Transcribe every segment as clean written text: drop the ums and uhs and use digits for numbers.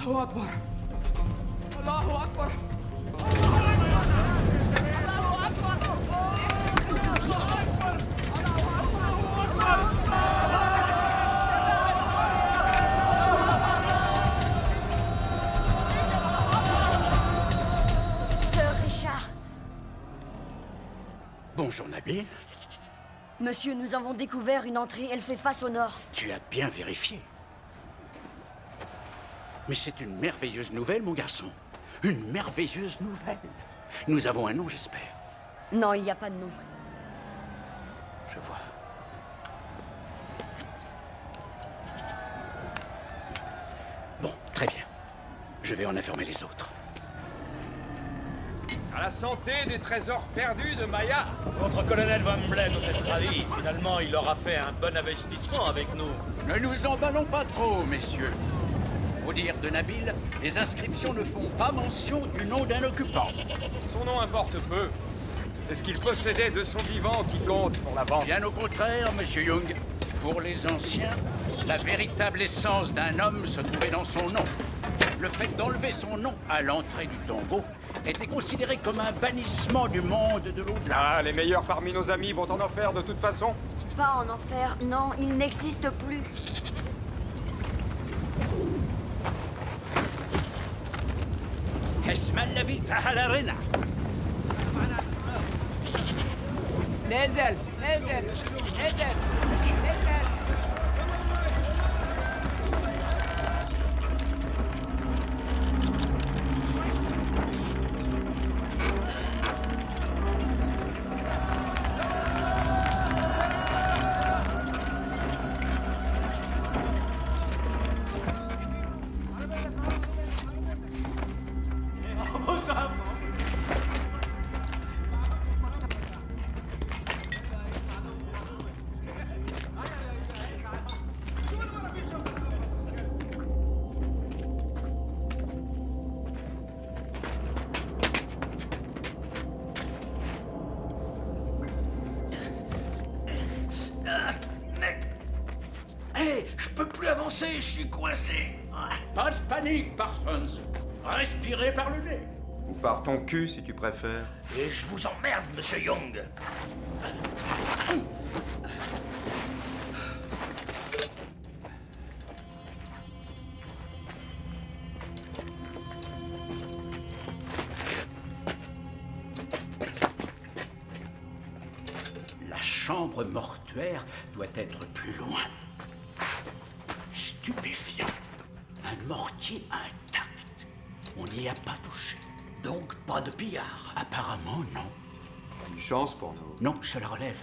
الله أكبر الله أكبر Sir Richard. Bonjour, Nabil. Monsieur, nous avons découvert une entrée, elle fait face au nord. Tu as bien vérifié. Mais c'est une merveilleuse nouvelle, mon garçon. Une merveilleuse nouvelle. Nous avons un nom, j'espère. Non, il n'y a pas de nom. Je vois. Bon, très bien. Je vais en informer les autres. À la santé des trésors perdus de Maya. Votre colonel Van Bled doit être ravi. Finalement, il aura fait un bon investissement avec nous. Ne nous emballons pas trop, messieurs. Au dire de Nabil, les inscriptions ne font pas mention du nom d'un occupant. Son nom importe peu. C'est ce qu'il possédait de son vivant qui compte pour la banque. Bien au contraire, monsieur Young. Pour les anciens, la véritable essence d'un homme se trouvait dans son nom. Le fait d'enlever son nom à l'entrée du tombeau était considéré comme un bannissement du monde de l'au-delà. Ah, les meilleurs parmi nos amis vont en enfer de toute façon. Pas en enfer, non, il n'existe plus. اسم الذي تحررنا نزل نزل نزل نزل Hé, je peux plus avancer, je suis coincé. Pas de panique, Parsons. Respirez par le nez. Ou par ton cul, si tu préfères. Et je vous emmerde, monsieur Young. La chambre mortuaire doit être plus loin. Stupéfiant. Un mortier intact. On n'y a pas touché. Donc pas de pillard. Apparemment, non. Une chance pour nous. Non, cela relève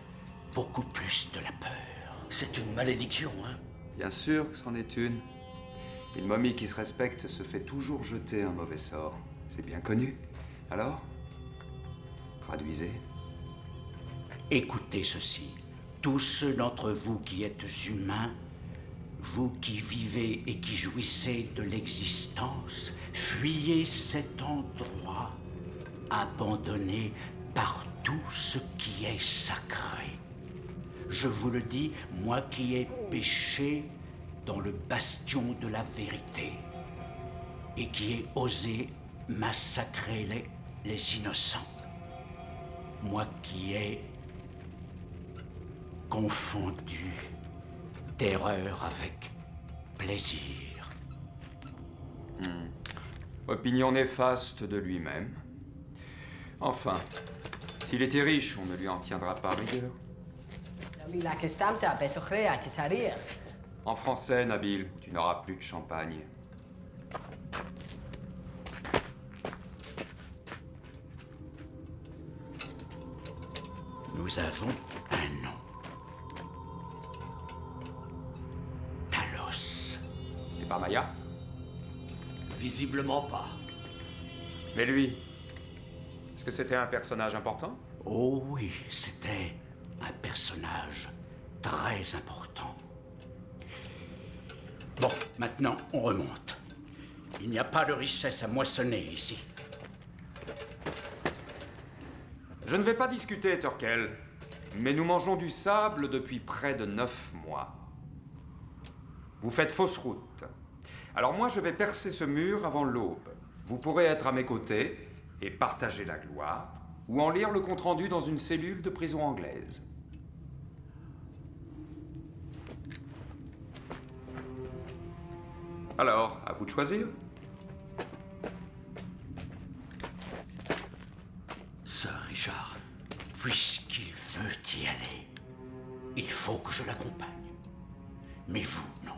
beaucoup plus de la peur. C'est une malédiction, hein? Bien sûr que c'en est une. Une momie qui se respecte se fait toujours jeter un mauvais sort. C'est bien connu. Alors? Traduisez. Écoutez ceci. Tous ceux d'entre vous qui êtes humains, vous qui vivez et qui jouissez de l'existence, fuyez cet endroit abandonné par tout ce qui est sacré. Je vous le dis, moi qui ai péché dans le bastion de la vérité et qui ai osé massacrer les innocents. Moi qui ai confondu terreur avec plaisir. Opinion néfaste de lui-même. Enfin, s'il était riche, on ne lui en tiendra pas rigueur. En français, Nabil, tu n'auras plus de champagne. Nous avons un nom. Talos. Ce n'est pas Maya? Visiblement pas. Mais lui, est-ce que c'était un personnage important? Oh oui, c'était un personnage très important. Bon, maintenant, on remonte. Il n'y a pas de richesse à moissonner ici. Je ne vais pas discuter, Turkel, mais nous mangeons du sable depuis près de 9 mois. Vous faites fausse route. Alors moi, je vais percer ce mur avant l'aube. Vous pourrez être à mes côtés et partager la gloire, ou en lire le compte-rendu dans une cellule de prison anglaise. Alors, à vous de choisir. Sir Richard, puisqu'il veut y aller, il faut que je l'accompagne. Mais vous, non.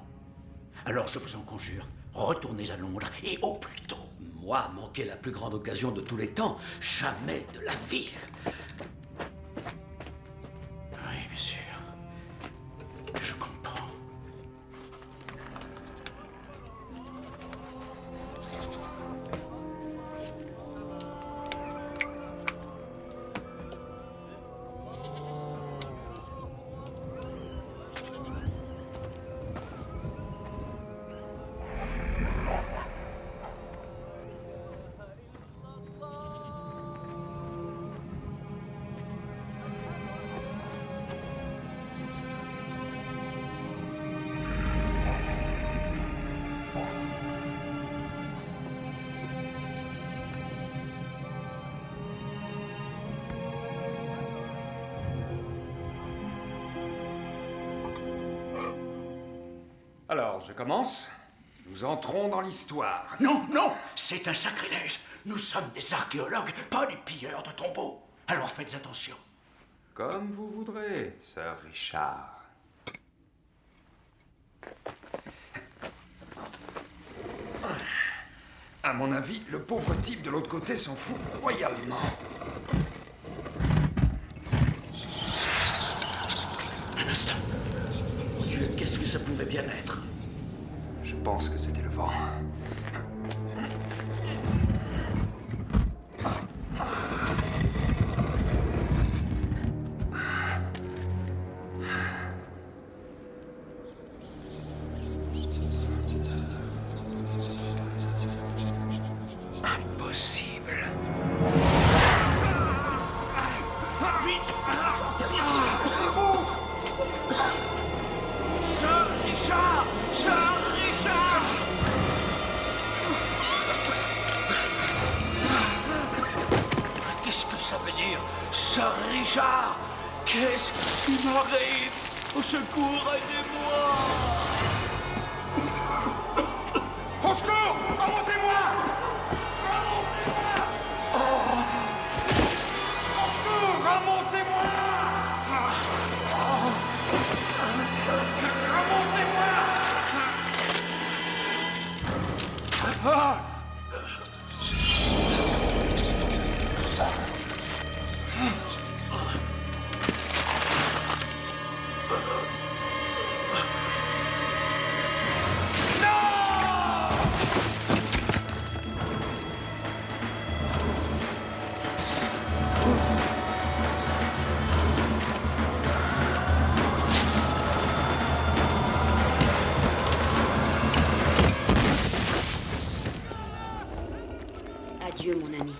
Alors je vous en conjure, retournez à Londres et au plus tôt. Moi, manquer la plus grande occasion de tous les temps, jamais de la vie. Oui, bien sûr. Je comprends. Alors, je commence. Nous entrons dans l'histoire. Non, non, c'est un sacrilège. Nous sommes des archéologues, pas des pilleurs de tombeaux. Alors faites attention. Comme vous voudrez, Sir Richard. À mon avis, le pauvre type de l'autre côté s'en fout royalement. Un instant. Mon Dieu, qu'est-ce que ça pouvait bien être? Je pense que c'était le vent. Impossible. Sir Richard! Sir Richard! Qu'est-ce que ça veut dire? Sir Richard! Qu'est-ce qui m'arrive? Au secours, aidez-moi! Au secours! Remontez-moi! Au secours! Remontez-moi! Adieu, mon ami.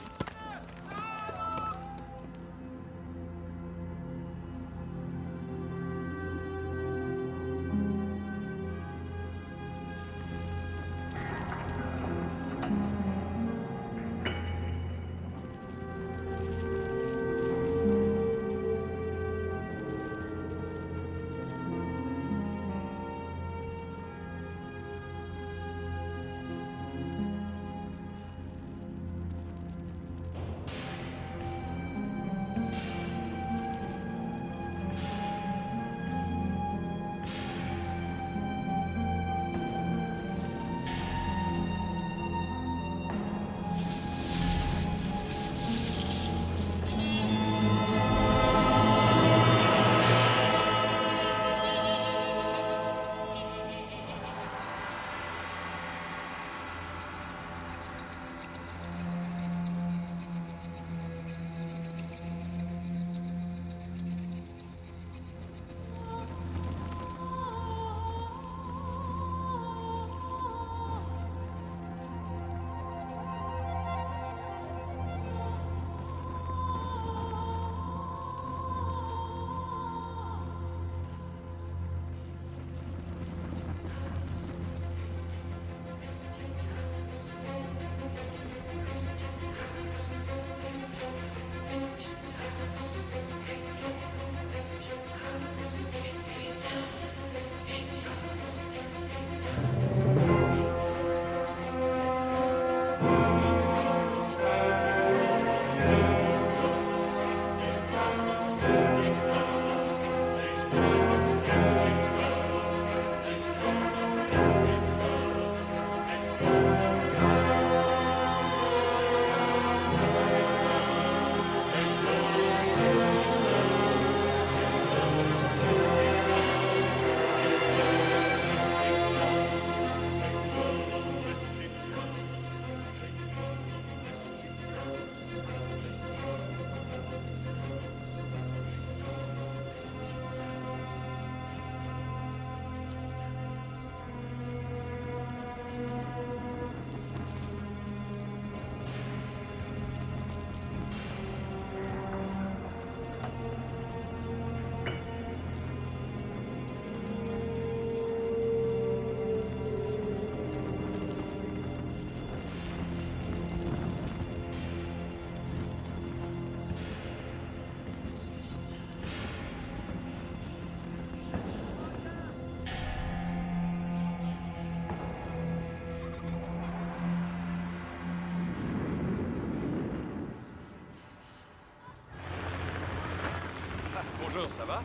Bonjour, ça va?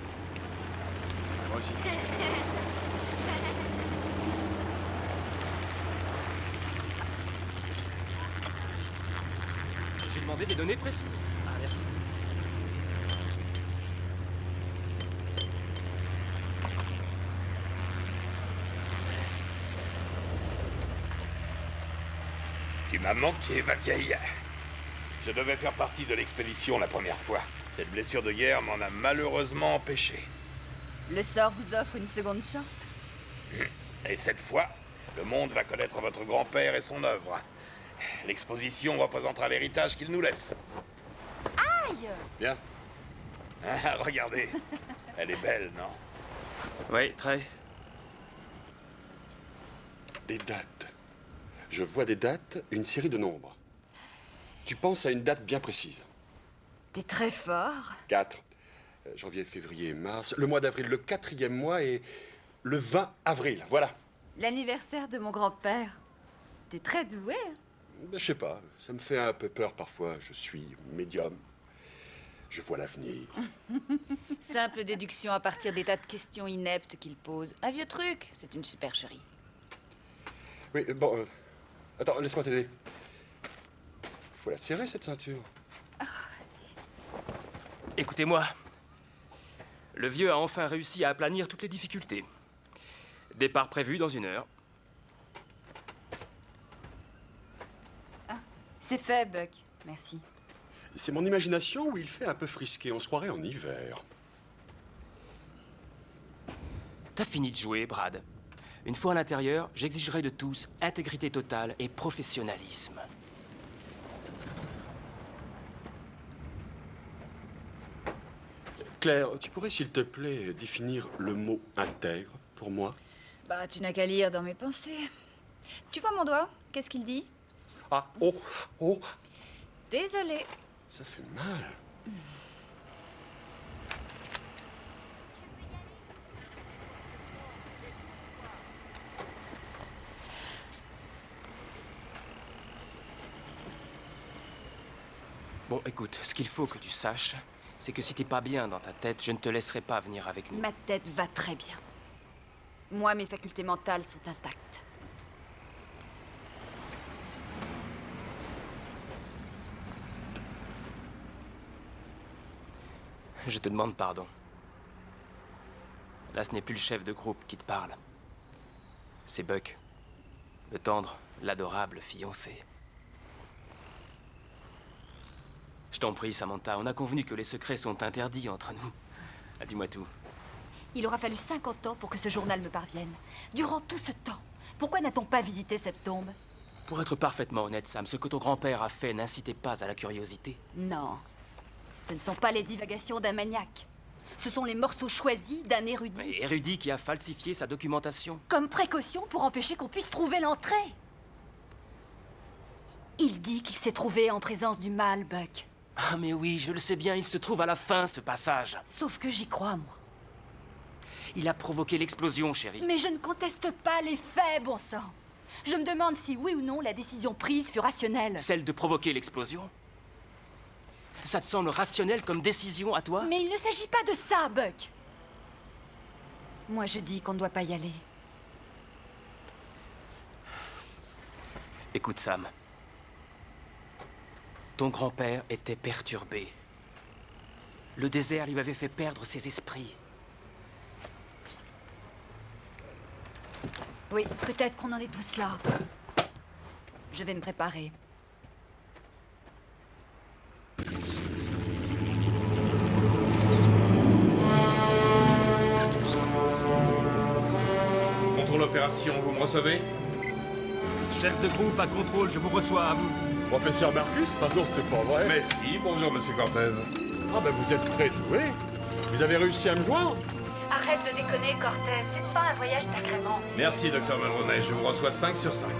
Moi aussi. J'ai demandé des données précises. Ah, merci. Tu m'as manqué, ma vieille. Je devais faire partie de l'expédition la première fois. Cette blessure de guerre m'en a malheureusement empêché. Le sort vous offre une seconde chance. Et cette fois, le monde va connaître votre grand-père et son œuvre. L'exposition représentera l'héritage qu'il nous laisse. Aïe! Bien. Ah, regardez. Elle est belle, non? Oui, très. Des dates. Je vois des dates, une série de nombres. Tu penses à une date bien précise. T'es très fort. 4. Janvier, février, mars. Le mois d'avril, le 4e mois et le 20 avril. Voilà. L'anniversaire de mon grand-père. T'es très doué. Hein? Ben, je sais pas, ça me fait un peu peur parfois. Je suis médium. Je vois l'avenir. Simple déduction à partir des tas de questions ineptes qu'il pose. Un vieux truc, c'est une supercherie. Oui, bon... attends, laisse-moi t'aider. Faut la serrer, cette ceinture. Écoutez-moi. Le vieux a enfin réussi à aplanir toutes les difficultés. Départ prévu dans 1 heure. Ah, c'est fait, Buck. Merci. C'est mon imagination où il fait un peu frisqué. On se croirait en hiver. T'as fini de jouer, Brad. Une fois à l'intérieur, j'exigerai de tous intégrité totale et professionnalisme. Claire, tu pourrais, s'il te plaît, définir le mot intègre pour moi? Bah, tu n'as qu'à lire dans mes pensées. Tu vois mon doigt? Qu'est-ce qu'il dit? Ah, oh, oh, Désolée. ça fait mal. Bon, écoute, ce qu'il faut que tu saches, c'est que si t'es pas bien dans ta tête, je ne te laisserai pas venir avec nous. Ma tête va très bien. Moi, mes facultés mentales sont intactes. Je te demande pardon. Là, ce n'est plus le chef de groupe qui te parle. C'est Buck. Le tendre, l'adorable fiancé. Je t'en prie, Samantha, on a convenu que les secrets sont interdits entre nous. Ah, dis-moi tout. Il aura fallu 50 ans pour que ce journal me parvienne. Durant tout ce temps, pourquoi n'a-t-on pas visité cette tombe? Pour être parfaitement honnête, Sam, ce que ton grand-père a fait n'incitait pas à la curiosité. Non. Ce ne sont pas les divagations d'un maniaque. Ce sont les morceaux choisis d'un érudit. Mais érudit qui a falsifié sa documentation. Comme précaution pour empêcher qu'on puisse trouver l'entrée. Il dit qu'il s'est trouvé en présence du mal, Buck. Ah, mais oui, je le sais bien, il se trouve à la fin, ce passage. Sauf que j'y crois, moi. Il a provoqué l'explosion, chérie. Mais je ne conteste pas les faits, bon sang. Je me demande si, oui ou non, la décision prise fut rationnelle. Celle de provoquer l'explosion? Ça te semble rationnel comme décision à toi? Mais il ne s'agit pas de ça, Buck. Moi, je dis qu'on ne doit pas y aller. Écoute, Sam. Ton grand-père était perturbé. Le désert lui avait fait perdre ses esprits. Oui, peut-être qu'on en est tous là. Je vais me préparer. Contrôle opération, vous me recevez? Chef de groupe à contrôle, je vous reçois à vous. Professeur Marcus? Ah non, c'est pas vrai. Mais si, bonjour, monsieur Cortez. Ah ben vous êtes très doué. Vous avez réussi à me joindre? Arrête de déconner, Cortez. C'est pas un voyage d'agrément. Merci, docteur Mulroney, je vous reçois 5 sur 5.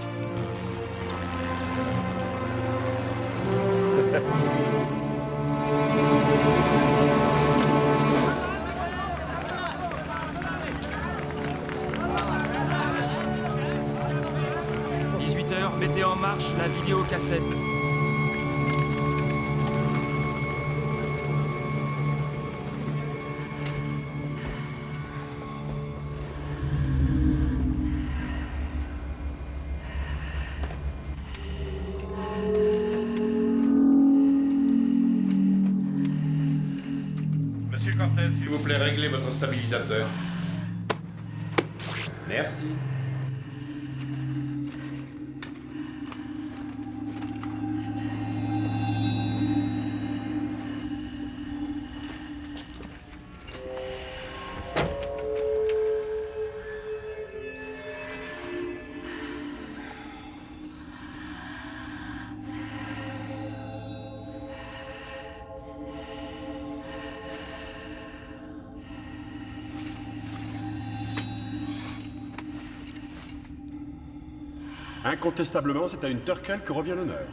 Mettez en marche la vidéocassette. régler votre stabilisateur. Merci. Incontestablement, c'est à une Turkel que revient l'honneur.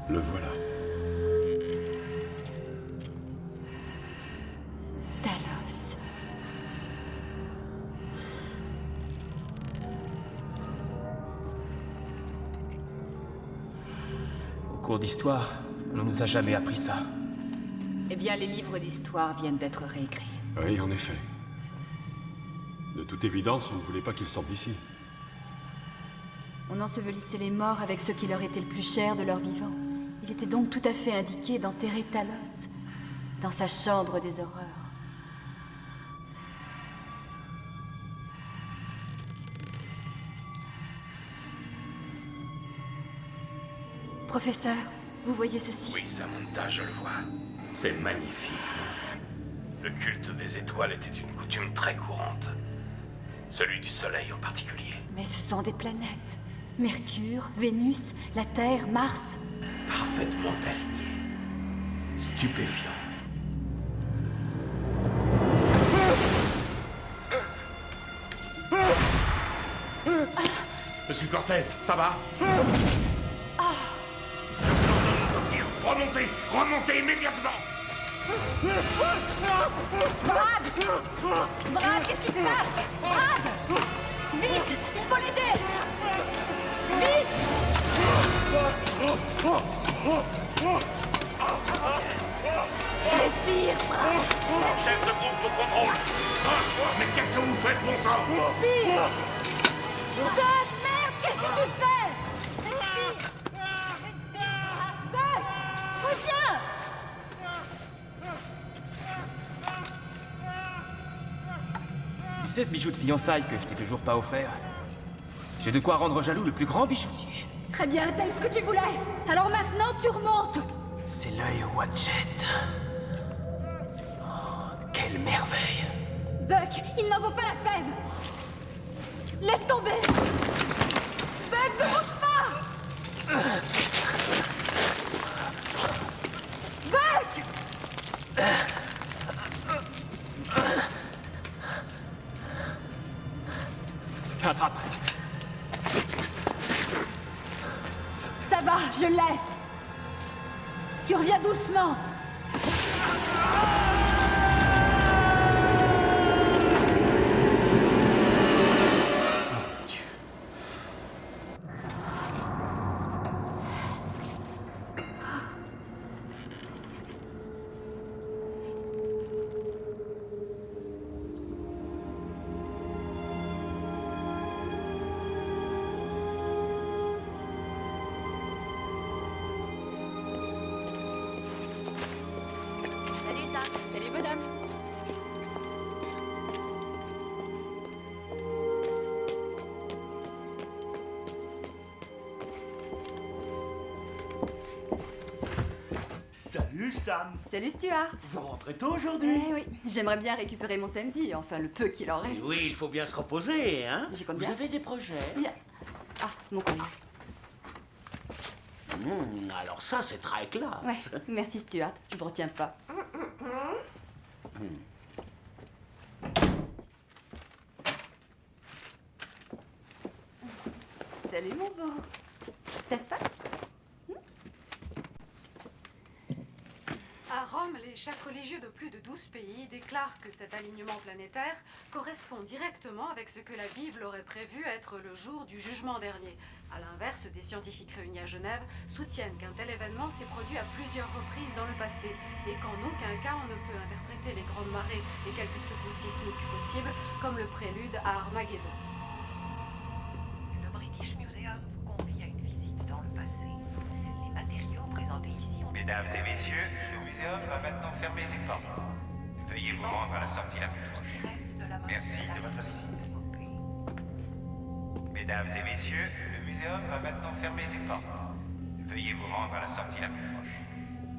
Le voilà. Talos. Au cours d'histoire, on ne nous a jamais appris ça. Eh bien, les livres d'histoire viennent d'être réécrits. Oui, en effet. De toute évidence, on ne voulait pas qu'ils sortent d'ici. On ensevelissait les morts avec ce qui leur était le plus cher de leur vivant. Il était donc tout à fait indiqué d'enterrer Talos dans sa chambre des horreurs. Professeur, vous voyez ceci? Oui, Samantha, je le vois. C'est magnifique, non? Le culte des étoiles était une coutume très courante. Celui du soleil en particulier. Mais ce sont des planètes. Mercure, Vénus, la Terre, Mars. Parfaitement aligné. Stupéfiant. Monsieur Cortez, ça va? Remontez! Remontez immédiatement! Brad! Brad, qu'est-ce qui se passe? Brad! Vite! Il faut l'aider! Vite! Respire, Brad! Chef de groupe au contrôle! Mais qu'est-ce que vous faites, bon sang? Respire! Buck, merde, qu'est-ce que tu fais? Respire! Respire! Buck! Reviens! Tu sais ce bijou de fiançailles que je t'ai toujours pas offert? J'ai de quoi rendre jaloux le plus grand bijoutier. Très bien, t'as eu ce que tu voulais. Alors maintenant, tu remontes. C'est l'œil Wadjet. Oh, quelle merveille! Buck, il n'en vaut pas la peine. Laisse tomber. Buck, ne bouge pas. Buck! Attrape! Ça va, je l'ai. Tu reviens doucement. Salut, Sam. Salut, bonhomme. Salut Sam. Salut, Stuart. Vous rentrez tôt aujourd'hui? Eh oui, j'aimerais bien récupérer mon samedi, enfin le peu qu'il en reste. Oui, il faut bien se reposer, hein? J'y compte Vous bien. avez des projets? Bien. Ah, mon courrier. Alors ça, c'est très classe. Ouais, merci Stuart, je vous retiens pas. Salut mon beau. T'as faim? À Rome, les chefs religieux de plus de 12 pays déclarent que cet alignement planétaire correspond directement avec ce que la Bible aurait prévu être le jour du jugement dernier. À l'inverse, des scientifiques réunis à Genève soutiennent qu'un tel événement s'est produit à plusieurs reprises dans le passé et qu'en aucun cas on ne peut interpréter les grandes marées et quelques secousses sismiques possibles comme le prélude à Armageddon. Le British Museum vous convie à une visite dans le passé. Les matériaux présentés ici ont... Mesdames et messieurs, le muséum va maintenant fermer ses portes. Veuillez vous rendre à la sortie la plus proche. Merci de votre visite. Mesdames et messieurs, le muséum va maintenant fermer ses portes. Veuillez vous rendre à la sortie la plus proche.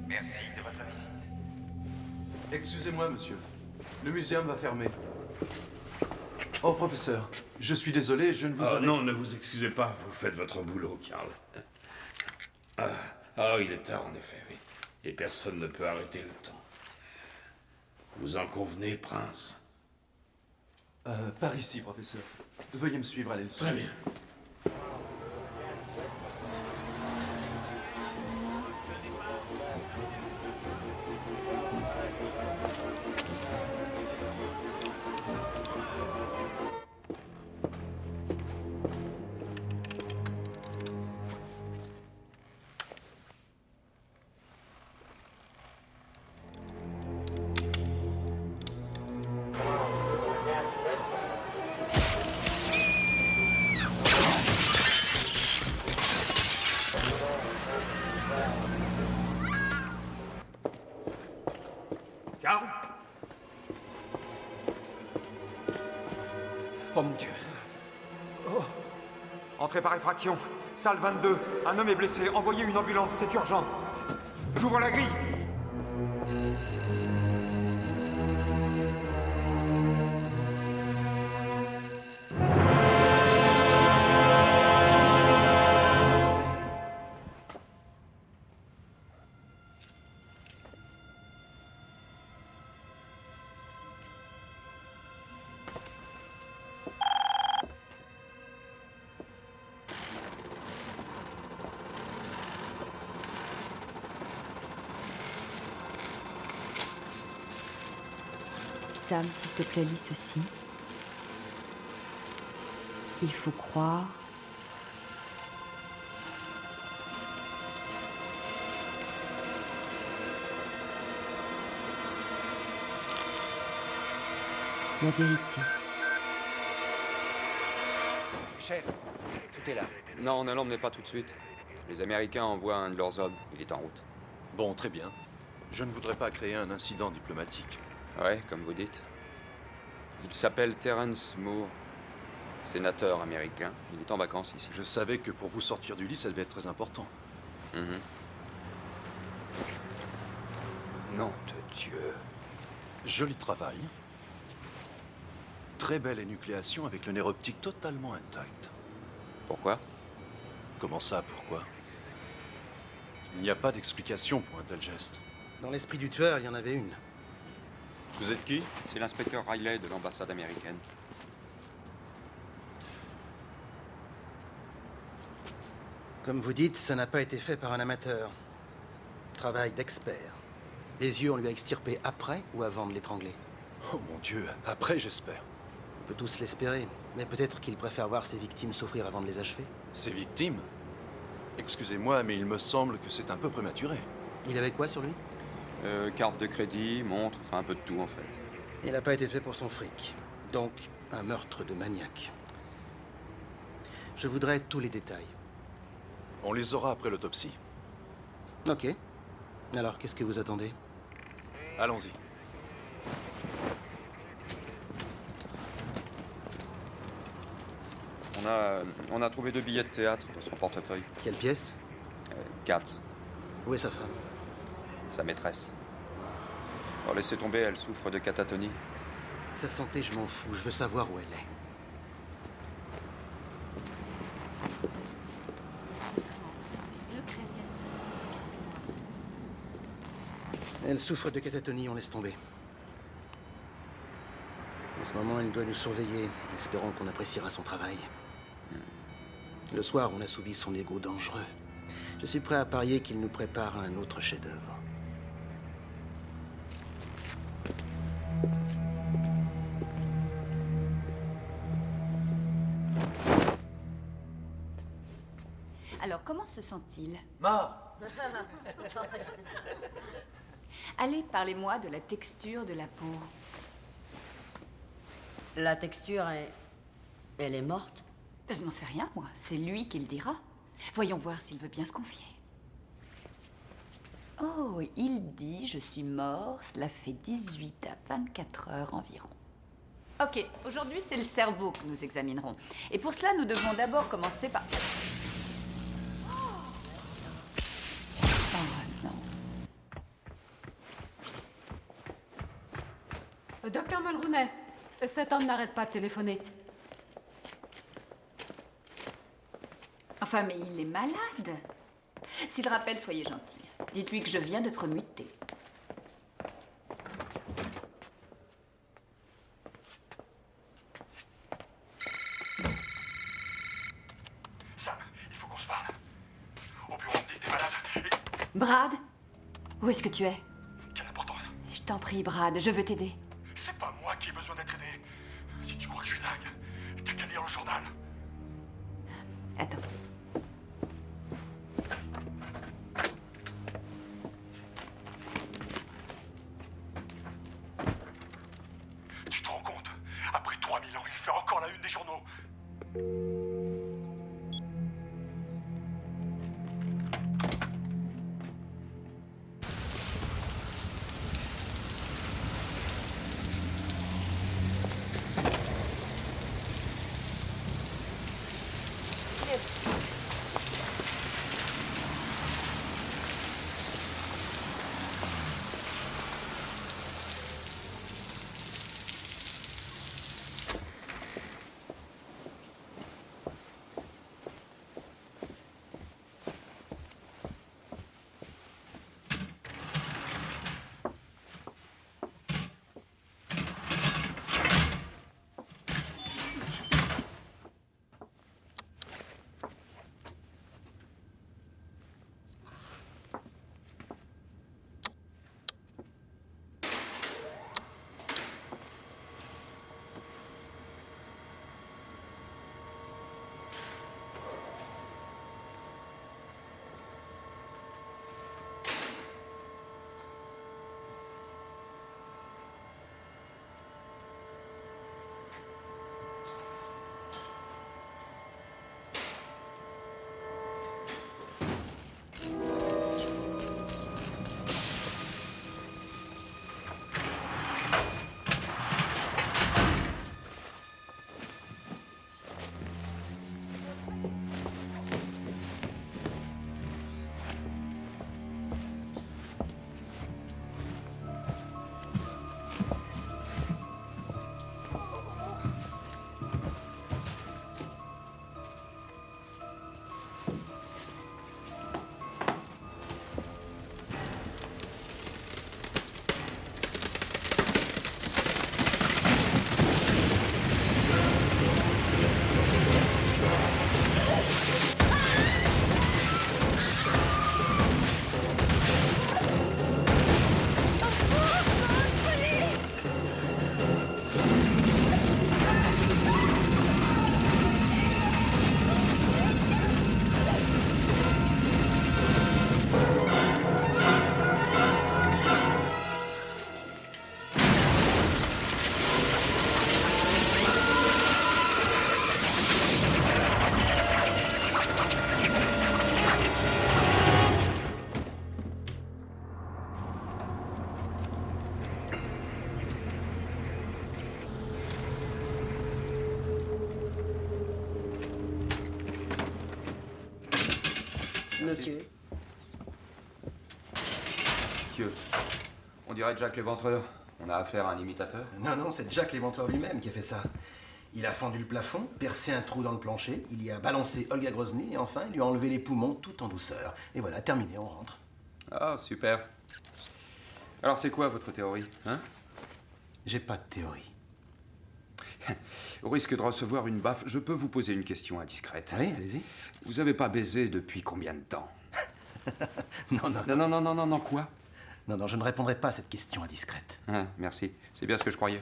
Merci de votre visite. Excusez-moi, monsieur. Le muséum va fermer. Oh, professeur, je suis désolé, je ne vous avais... Non, ne vous excusez pas, vous faites votre boulot, Karl. Il est tard en effet, oui. Et personne ne peut arrêter le temps. Vous en convenez, prince? Par ici, professeur. Veuillez me suivre à l'aile sud. Très bien. Karl? Oh mon Dieu. Oh. Entrée par effraction. Salle 22. Un homme est blessé. Envoyez une ambulance, c'est urgent. J'ouvre la grille. Sam, s'il te plaît, lis ceci. Il faut croire la vérité. Chef, tout est là. Non, ne l'emmenez pas tout de suite. Les Américains envoient un de leurs hommes. Il est en route. Bon, très bien. Je ne voudrais pas créer un incident diplomatique. Ouais, comme vous dites. Il s'appelle Terrence Moore, sénateur américain. Il est en vacances ici. Je savais que pour vous sortir du lit, ça devait être très important. Nom de Dieu. Joli travail. Très belle énucléation avec le nerf optique totalement intact. Pourquoi? Comment ça, pourquoi? Il n'y a pas d'explication pour un tel geste. Dans l'esprit du tueur, il y en avait une. Vous êtes qui? C'est l'inspecteur Riley de l'ambassade américaine. Comme vous dites, ça n'a pas été fait par un amateur. Travail d'expert. Les yeux, on lui a extirpés après ou avant de l'étrangler? Oh mon Dieu, après j'espère. On peut tous l'espérer, mais peut-être qu'il préfère voir ses victimes souffrir avant de les achever. Ses victimes? Excusez-moi, mais il me semble que c'est un peu prématuré. Il avait quoi sur lui? Carte de crédit, montre, enfin un peu de tout en fait. Il n'a pas été fait pour son fric. Donc, un meurtre de maniaque. Je voudrais tous les détails. On les aura après l'autopsie. Ok. Alors, qu'est-ce que vous attendez? Allons-y. On a trouvé 2 billets de théâtre dans son portefeuille. Quelle pièce? 4. Où est sa femme? Sa maîtresse. Alors laissez tomber, elle souffre de catatonie. Sa santé, je m'en fous. Je veux savoir où elle est. Doucement. Ne craignez rien. Elle souffre de catatonie, on laisse tomber. En ce moment, elle doit nous surveiller, espérant qu'on appréciera son travail. Le soir, on assouvit son ego dangereux. Je suis prêt à parier qu'il nous prépare un autre chef-d'œuvre. Alors, comment se sent-il? Ma! Allez, parlez-moi de la texture de la peau. La texture elle est morte? Je n'en sais rien, moi. C'est lui qui le dira. Voyons voir s'il veut bien se confier. Oh, il dit « Je suis mort, cela fait 18 à 24 heures environ ». Ok, aujourd'hui, c'est le cerveau que nous examinerons. Et pour cela, nous devons d'abord commencer par... Docteur Mulroney, cet homme n'arrête pas de téléphoner. Enfin, mais il est malade. S'il rappelle, soyez gentil. Dites-lui que je viens d'être mutée. Sam, il faut qu'on se parle. Au bureau, on me dit que t'es malade. Brad, où est-ce que tu es? Quelle importance? Je t'en prie, Brad, je veux t'aider. C'est pas moi qui ai besoin d'être aidé. Si tu crois que je suis dingue, t'as qu'à lire le journal. Attends. Tu te rends compte? Après 3000 ans, il fait encore la une des journaux. Monsieur. Dieu. On dirait Jack l'Éventreur. On a affaire à un imitateur. Non, non, c'est Jack l'Éventreur lui-même qui a fait ça. Il a fendu le plafond, percé un trou dans le plancher, il y a balancé Olga Grozny et enfin il lui a enlevé les poumons tout en douceur. Et voilà, terminé, on rentre. Ah, super. Alors c'est quoi votre théorie, hein? J'ai pas de théorie. Au risque de recevoir une baffe, je peux vous poser une question indiscrète. Oui, allez-y. Vous avez pas baisé depuis combien de temps? Non. Non, quoi? Non, je ne répondrai pas à cette question indiscrète. Ah, merci. C'est bien ce que je croyais.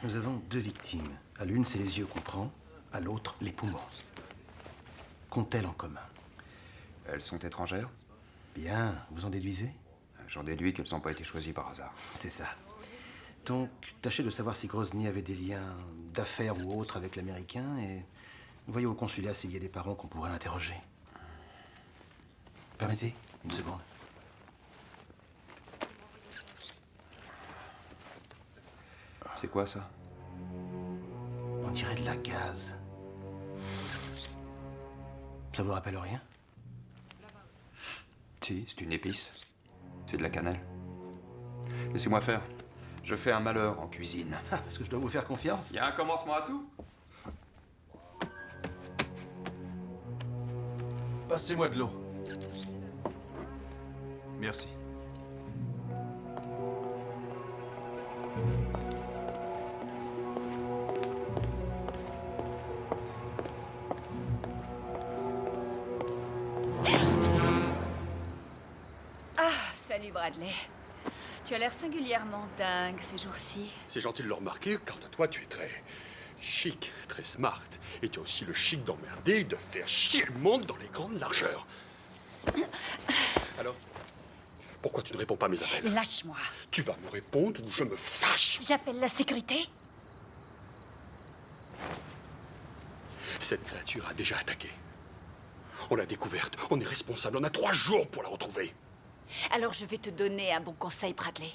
Nous avons 2 victimes. À l'une, c'est les yeux qu'on prend, à l'autre, les poumons. Qu'ont-elles en commun? Elles sont étrangères? Bien, vous en déduisez? J'en déduis qu'elles n'ont pas été choisies par hasard. C'est ça. Donc, tâchez de savoir si Grozny avait des liens d'affaires ou autres avec l'Américain et voyez au consulat s'il y a des parents qu'on pourrait interroger. Permettez, une seconde. C'est quoi ça? On dirait de la gaze. Ça vous rappelle rien? Si, c'est une épice. C'est de la cannelle. Laissez-moi faire. Je fais un malheur en cuisine. Ah, est-ce que je dois vous faire confiance? Il y a un commencement à tout? Passez-moi de l'eau. Merci. Ah, salut Bradley. Tu as l'air singulièrement dingue ces jours-ci. C'est gentil de le remarquer, quant à toi, tu es très chic, très smart. Et tu as aussi le chic d'emmerder, de faire chier le monde dans les grandes largeurs. Alors, pourquoi tu ne réponds pas à mes appels? Lâche-moi. Tu vas me répondre ou je me fâche. J'appelle la sécurité. Cette créature a déjà attaqué. On l'a découverte, on est responsable, on a 3 jours pour la retrouver. Alors je vais te donner un bon conseil, Bradley.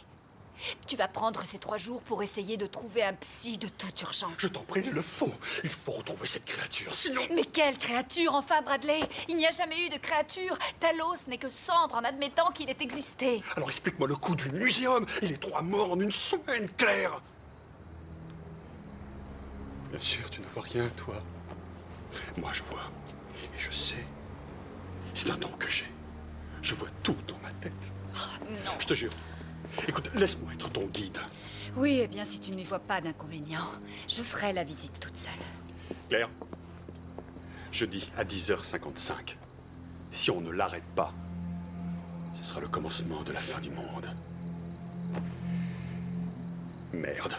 Tu vas prendre ces 3 jours pour essayer de trouver un psy de toute urgence. Je t'en prie, il le faut. Il faut retrouver cette créature, sinon... Mais quelle créature, enfin, Bradley? Il n'y a jamais eu de créature. Talos n'est que cendre en admettant qu'il ait existé. Alors explique-moi le coup du muséum et les 3 morts en une semaine, Claire. Bien sûr, tu ne vois rien, toi. Moi, je vois. Et je sais. C'est un don que j'ai. Je vois tout dans ma tête. Oh, non. Je te jure. Écoute, laisse-moi être ton guide. Oui, eh bien, si tu n'y vois pas d'inconvénient, je ferai la visite toute seule. Claire, jeudi à 10h55. Si on ne l'arrête pas, ce sera le commencement de la fin du monde. Merde.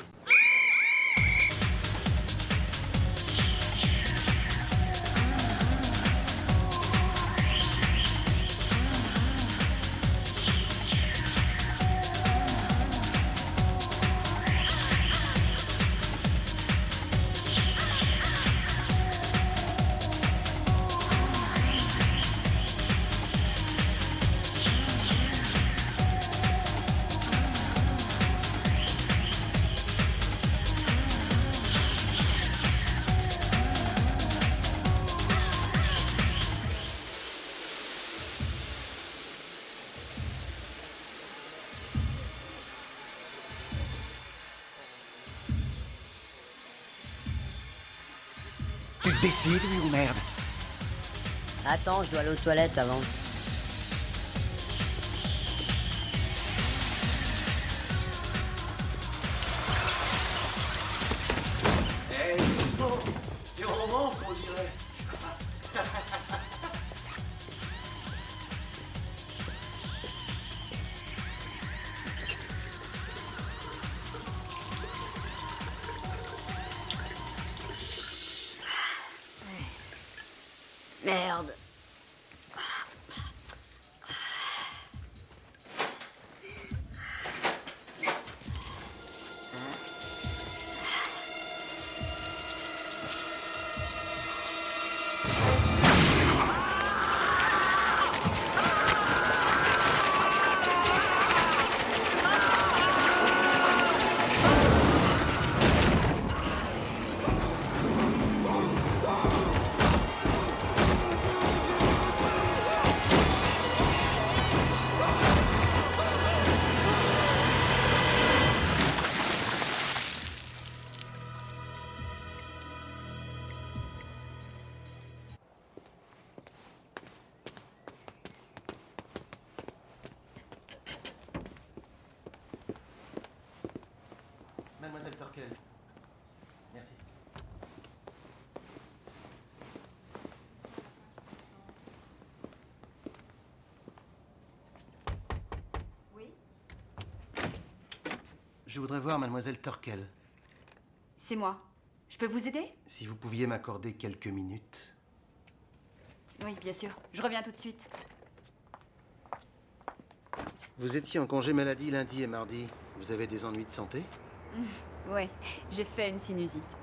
Tu te décides, oui ou merde? Attends, je dois aller aux toilettes avant. Eh, doucement. Du roman, on dirait. Merde. Merci. Oui? Je voudrais voir mademoiselle Torkel. C'est moi. Je peux vous aider? Si vous pouviez m'accorder quelques minutes. Oui, bien sûr. Je reviens tout de suite. Vous étiez en congé maladie lundi et mardi. Vous avez des ennuis de santé? Ouais, j'ai fait une sinusite.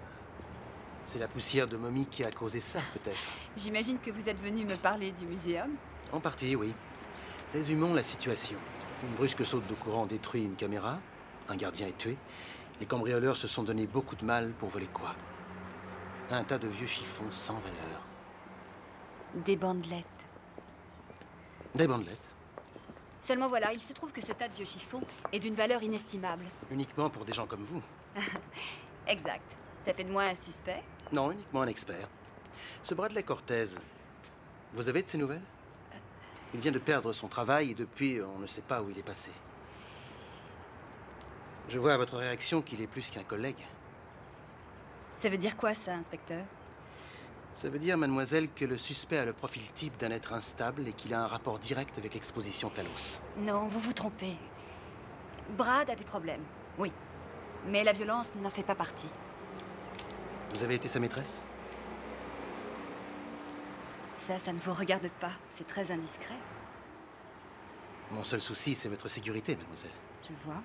C'est la poussière de momie qui a causé ça, peut-être. J'imagine que vous êtes venu me parler du muséum. En partie, oui. Résumons la situation. Une brusque saute de courant détruit une caméra. Un gardien est tué. Les cambrioleurs se sont donné beaucoup de mal pour voler quoi? Un tas de vieux chiffons sans valeur. Des bandelettes. Des bandelettes. Seulement voilà, il se trouve que ce tas de vieux chiffons est d'une valeur inestimable. Uniquement pour des gens comme vous. Exact. Ça fait de moi un suspect? Non, uniquement un expert. Ce Bradley Cortez, vous avez de ses nouvelles? Il vient de perdre son travail et depuis, on ne sait pas où il est passé. Je vois à votre réaction qu'il est plus qu'un collègue. Ça veut dire quoi, ça, inspecteur? Ça veut dire, mademoiselle, que le suspect a le profil type d'un être instable et qu'il a un rapport direct avec l'exposition Talos. Non, vous vous trompez. Brad a des problèmes, oui. Mais la violence n'en fait pas partie. Vous avez été sa maîtresse? Ça ne vous regarde pas. C'est très indiscret. Mon seul souci, c'est votre sécurité, mademoiselle. Je vois.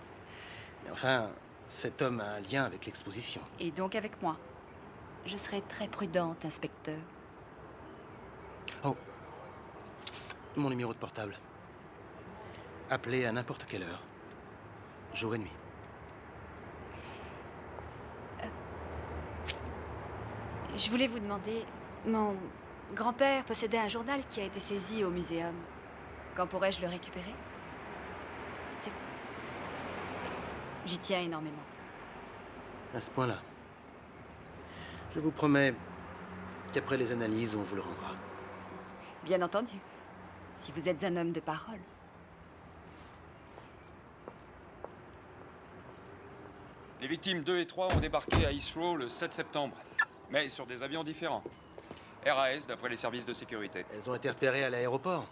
Mais enfin, cet homme a un lien avec l'exposition. Et donc avec moi. Je serai très prudente, inspecteur. Oh. Mon numéro de portable. Appelez à n'importe quelle heure. Jour et nuit. Je voulais vous demander... Mon grand-père possédait un journal qui a été saisi au muséum. Quand pourrais-je le récupérer? J'y tiens énormément. À ce point-là. Je vous promets qu'après les analyses, on vous le rendra. Bien entendu. Si vous êtes un homme de parole. Les victimes 2 et 3 ont débarqué à Heathrow le 7 septembre, mais sur des avions différents. RAS, d'après les services de sécurité. Elles ont été repérées à l'aéroport.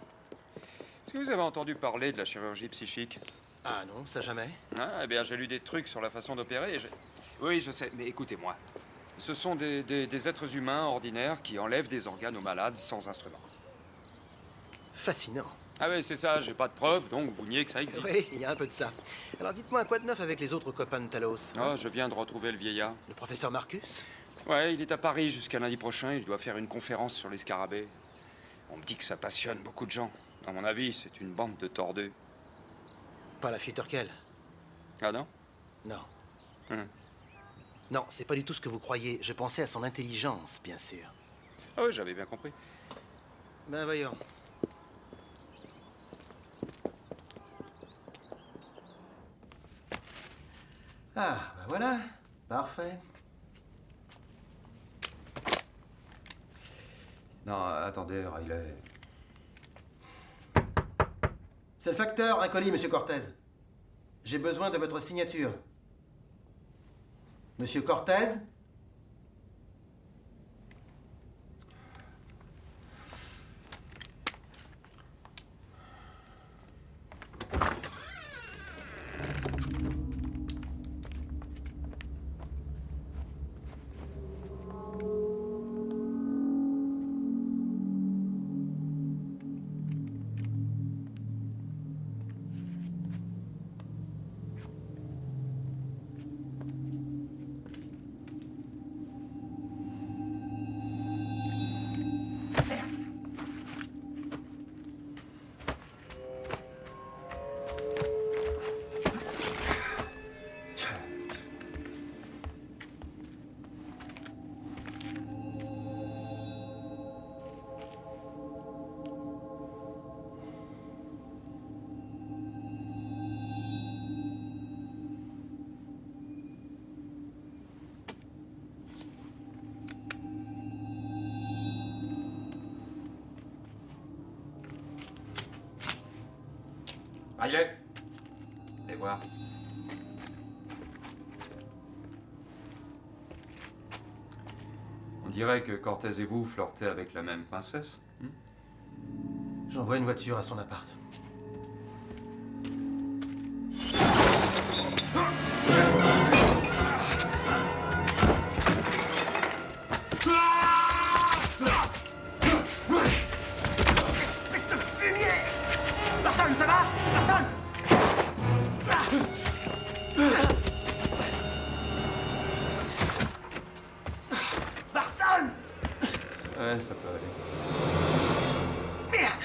Est-ce que vous avez entendu parler de la chirurgie psychique? Ah non, ça jamais. Ah, eh bien, j'ai lu des trucs sur la façon d'opérer et Oui, je sais, mais écoutez-moi. Ce sont des êtres humains ordinaires qui enlèvent des organes aux malades sans instrument. Fascinant. Ah oui, c'est ça, j'ai pas de preuves, donc vous niez que ça existe. Oui, il y a un peu de ça. Alors dites-moi, quoi de neuf avec les autres copains de Talos? Oh, je viens de retrouver le vieillard. Le professeur Marcus? Ouais, il est à Paris jusqu'à lundi prochain, il doit faire une conférence sur les scarabées. On me dit que ça passionne beaucoup de gens. À mon avis, c'est une bande de tordus. Pas la fille Torkel? Ah non? Non. Non, c'est pas du tout ce que vous croyez. Je pensais à son intelligence, bien sûr. Ah oui, j'avais bien compris. Ben voyons. Ah, ben voilà. Parfait. Non, attendez, Riley. C'est le facteur, un colis, monsieur Cortez. J'ai besoin de votre signature. Monsieur Cortez? Riley! Allez voir. dirait que Cortez et vous flirtez avec la même princesse. J'envoie une voiture à son appart. Espèce de fumier! Barton, ça va? Barton! Barton! Ouais, ça peut aller. Merde!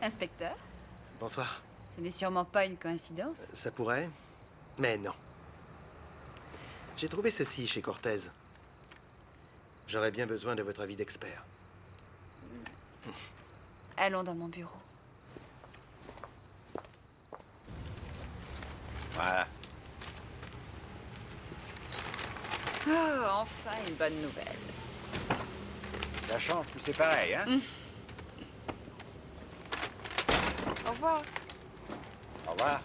Inspecteur, Bonsoir. ce n'est sûrement pas une coïncidence. Ça pourrait, mais non. J'ai trouvé ceci chez Cortez. J'aurais bien besoin de votre avis d'expert. Allons dans mon bureau. Voilà. Oh, enfin une bonne nouvelle. Ça change, plus c'est pareil, hein? Au revoir. Au revoir.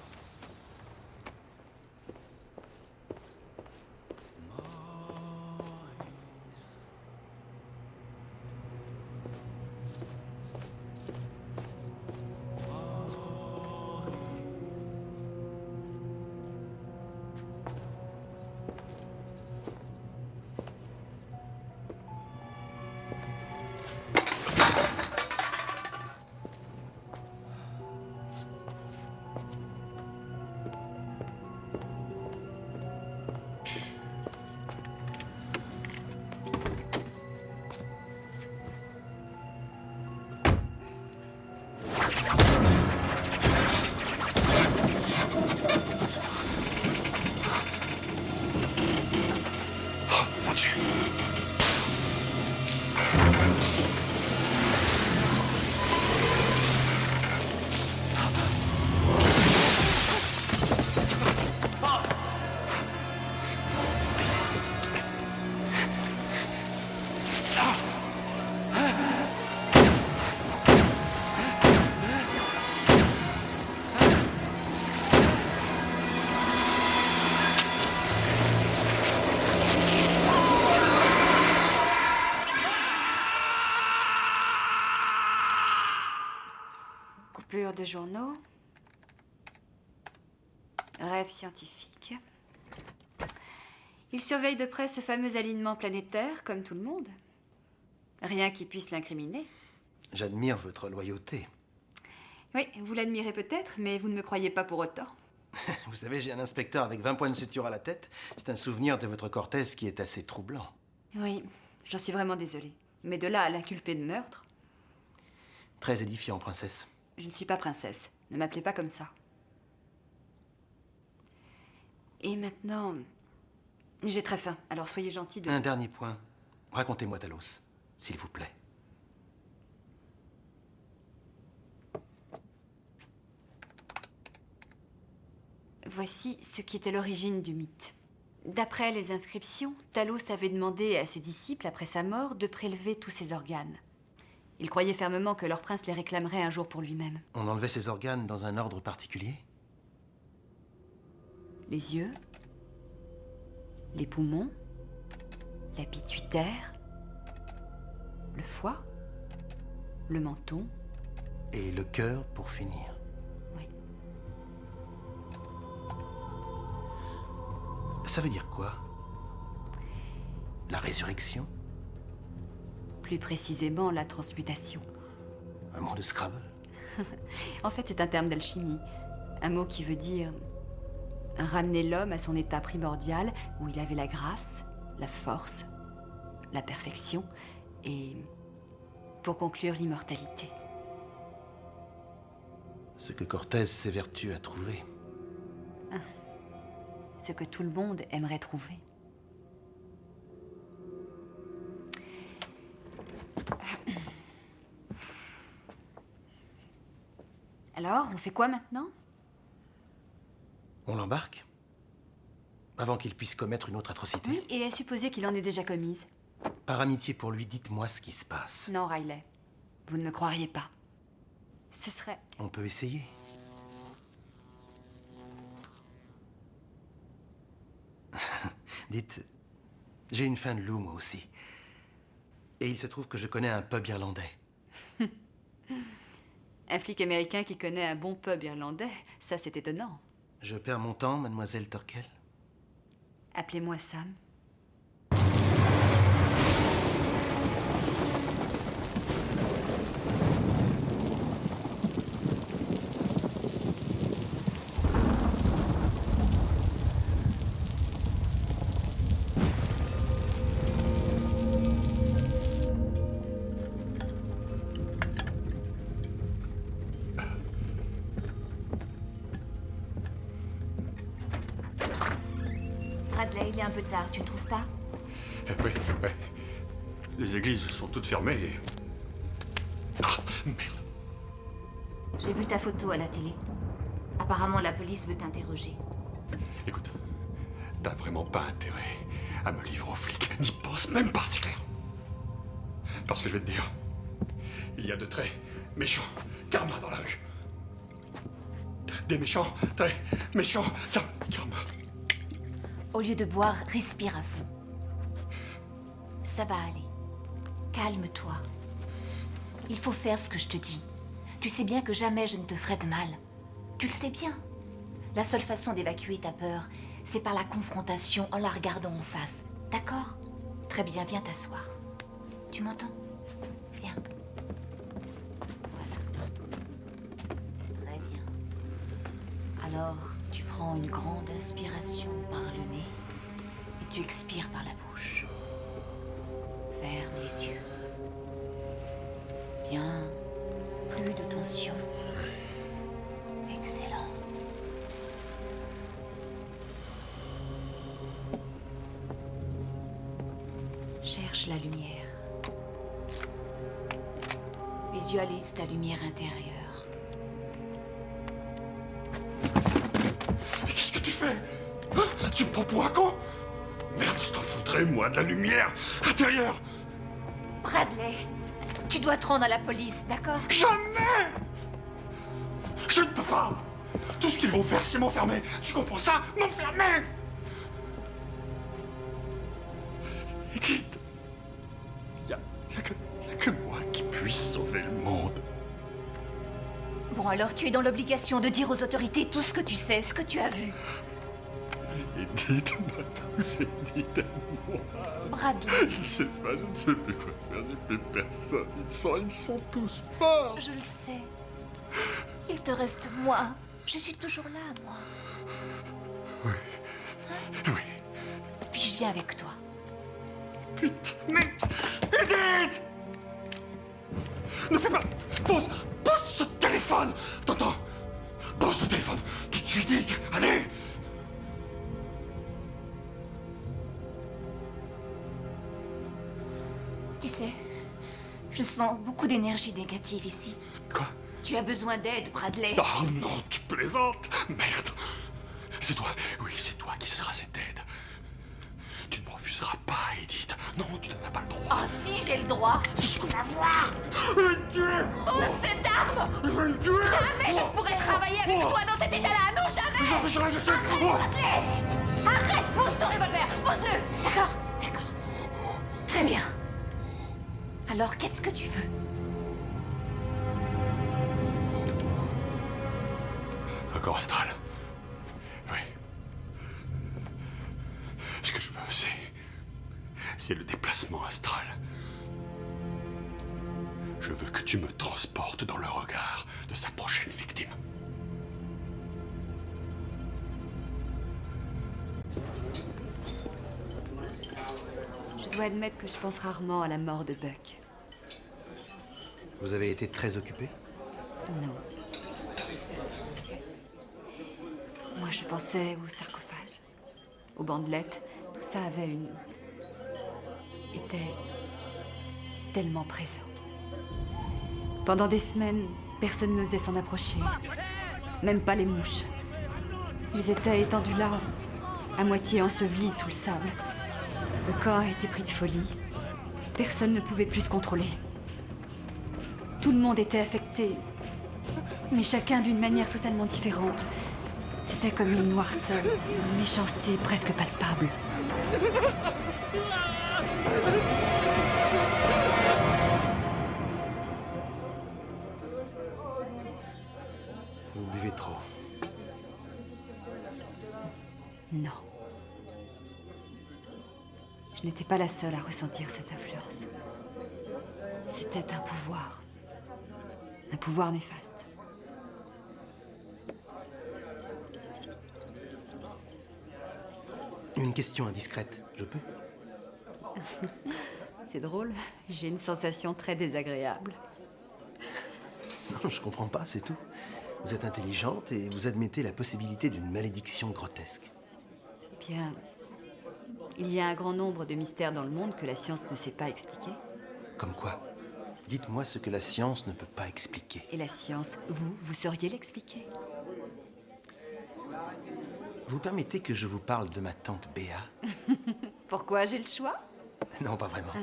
Coupure de journaux. Rêve scientifique. Il surveille de près ce fameux alignement planétaire, comme tout le monde. Rien qui puisse l'incriminer. J'admire votre loyauté. Oui, vous l'admirez peut-être, mais vous ne me croyez pas pour autant. Vous savez, j'ai un inspecteur avec 20 points de suture à la tête. C'est un souvenir de votre Cortez qui est assez troublant. Oui, j'en suis vraiment désolée. Mais de là à l'inculper de meurtre, Très édifiant, princesse. je ne suis pas princesse. Ne m'appelez pas comme ça. Et maintenant, j'ai très faim. Alors soyez gentil de... Un dernier point. Racontez-moi, Talos, s'il vous plaît. Voici ce qui était l'origine du mythe. D'après les inscriptions, Talos avait demandé à ses disciples, après sa mort, de prélever tous ses organes. Il croyait fermement que leur prince les réclamerait un jour pour lui-même. On enlevait ses organes dans un ordre particulier? Les yeux, les poumons, la pituitaire, le foie, le menton. Et le cœur pour finir. Ça veut dire quoi? La résurrection? Plus précisément, la transmutation. Un mot de Scrabble? En fait, c'est un terme d'alchimie. Un mot qui veut dire ramener l'homme à son état primordial où il avait la grâce, la force, la perfection et, pour conclure, l'immortalité. Ce que Cortez s'évertue à trouver. Ce que tout le monde aimerait trouver. Alors, on fait quoi maintenant? On l'embarque? avant qu'il puisse commettre une autre atrocité. Oui, et à supposer qu'il en ait déjà commise. Par amitié pour lui, dites-moi ce qui se passe. Non, Riley. Vous ne me croiriez pas. Ce serait... On peut essayer. Dites, j'ai une faim de loup, moi aussi. Et il se trouve que je connais un pub irlandais. Un flic américain qui connaît un bon pub irlandais, ça c'est étonnant. Je perds mon temps, mademoiselle Torkel? Appelez-moi Sam. Bradley, il est un peu tard, tu ne trouves pas? Oui, oui. Les églises sont toutes fermées et... Ah, merde. J'ai vu ta photo à la télé. Apparemment, la police veut t'interroger. Écoute, t'as vraiment pas intérêt à me livrer aux flics. N'y pense même pas, c'est clair. Parce que je vais te dire, il y a de très méchants karmas dans la rue. Des méchants, très méchants karmas. Au lieu de boire, respire à fond. Ça va aller. Calme-toi. Il faut faire ce que je te dis. Tu sais bien que jamais je ne te ferai de mal. Tu le sais bien. La seule façon d'évacuer ta peur, c'est par la confrontation en la regardant en face. D'accord? Très bien, viens t'asseoir. Tu m'entends? Viens. Voilà. Très bien. Alors, tu prends une grande inspiration par le nez et tu expires par la bouche. Ferme les yeux. Bien. Plus de tension. Excellent. Cherche la lumière. Visualise ta lumière intérieure. Mais qu'est-ce que tu fais? Hein? Tu me prends pour un con? Merde, je t'en foutrais, moi, de la lumière intérieure. Bradley, tu dois te rendre à la police, d'accord? Jamais! Je ne peux pas! Tout ce qu'ils vont faire, c'est m'enfermer. Tu comprends ça? M'enfermer! Edith, il y a que moi qui puisse sauver le monde. Bon, alors tu es dans l'obligation de dire aux autorités tout ce que tu sais, ce que tu as vu. Edith m'a tout dit à moi. Bradley. Je ne sais pas, je ne sais plus quoi faire, j'ai plus personne. Ils sont tous morts. Je le sais. Il te reste moi. Je suis toujours là, moi. Oui. Hein? Oui. Puis je viens avec toi. Putain, mais... Edith! Ne fais pas... Pose ce téléphone! T'entends? Pose le téléphone! Tout de suite, Edith! Allez! Tu sais, je sens beaucoup d'énergie négative ici. Quoi? Tu as besoin d'aide, Bradley. Oh non, tu plaisantes! Merde! C'est toi, oui, c'est toi qui seras cette aide. Tu ne me refuseras pas, Edith. Non, tu n'en as pas le droit. Oh si, j'ai le droit. C'est ce qu'on va voir! Une tuer! Pose cette arme! Une tuer! Jamais je ne pourrais travailler avec toi dans cet état-là. Non, jamais! J'arrête! Arrête, Bradley! Arrête! Pose ton revolver! Pose-le! D'accord? D'accord. Très bien. Alors, qu'est-ce que tu veux? Un corps astral. Oui. Ce que je veux, c'est le déplacement astral. Je veux que tu me transportes dans le regard de sa prochaine victime. Je dois admettre que je pense rarement à la mort de Buck. Vous avez été très occupé? Non. Moi, je pensais au sarcophage, aux bandelettes. Tout ça avait était tellement présent. Pendant des semaines, personne n'osait s'en approcher. Même pas les mouches. Ils étaient étendus là, à moitié enseveli sous le sable. Le corps a été pris de folie. Personne ne pouvait plus se contrôler. Tout le monde était affecté, mais chacun d'une manière totalement différente. C'était comme une noirceur, une méchanceté presque palpable. Vous buvez trop. Non. Je n'étais pas la seule à ressentir cette influence. C'était un pouvoir. Un pouvoir néfaste. Une question indiscrète, je peux? C'est drôle, j'ai une sensation très désagréable. Non, je comprends pas, c'est tout. Vous êtes intelligente et vous admettez la possibilité d'une malédiction grotesque. Eh bien, il y a un grand nombre de mystères dans le monde que la science ne sait pas expliquer. Comme quoi? Dites-moi ce que la science ne peut pas expliquer. Et la science, vous sauriez l'expliquer? Vous permettez que je vous parle de ma tante Béa? Pourquoi j'ai le choix? Non, pas vraiment.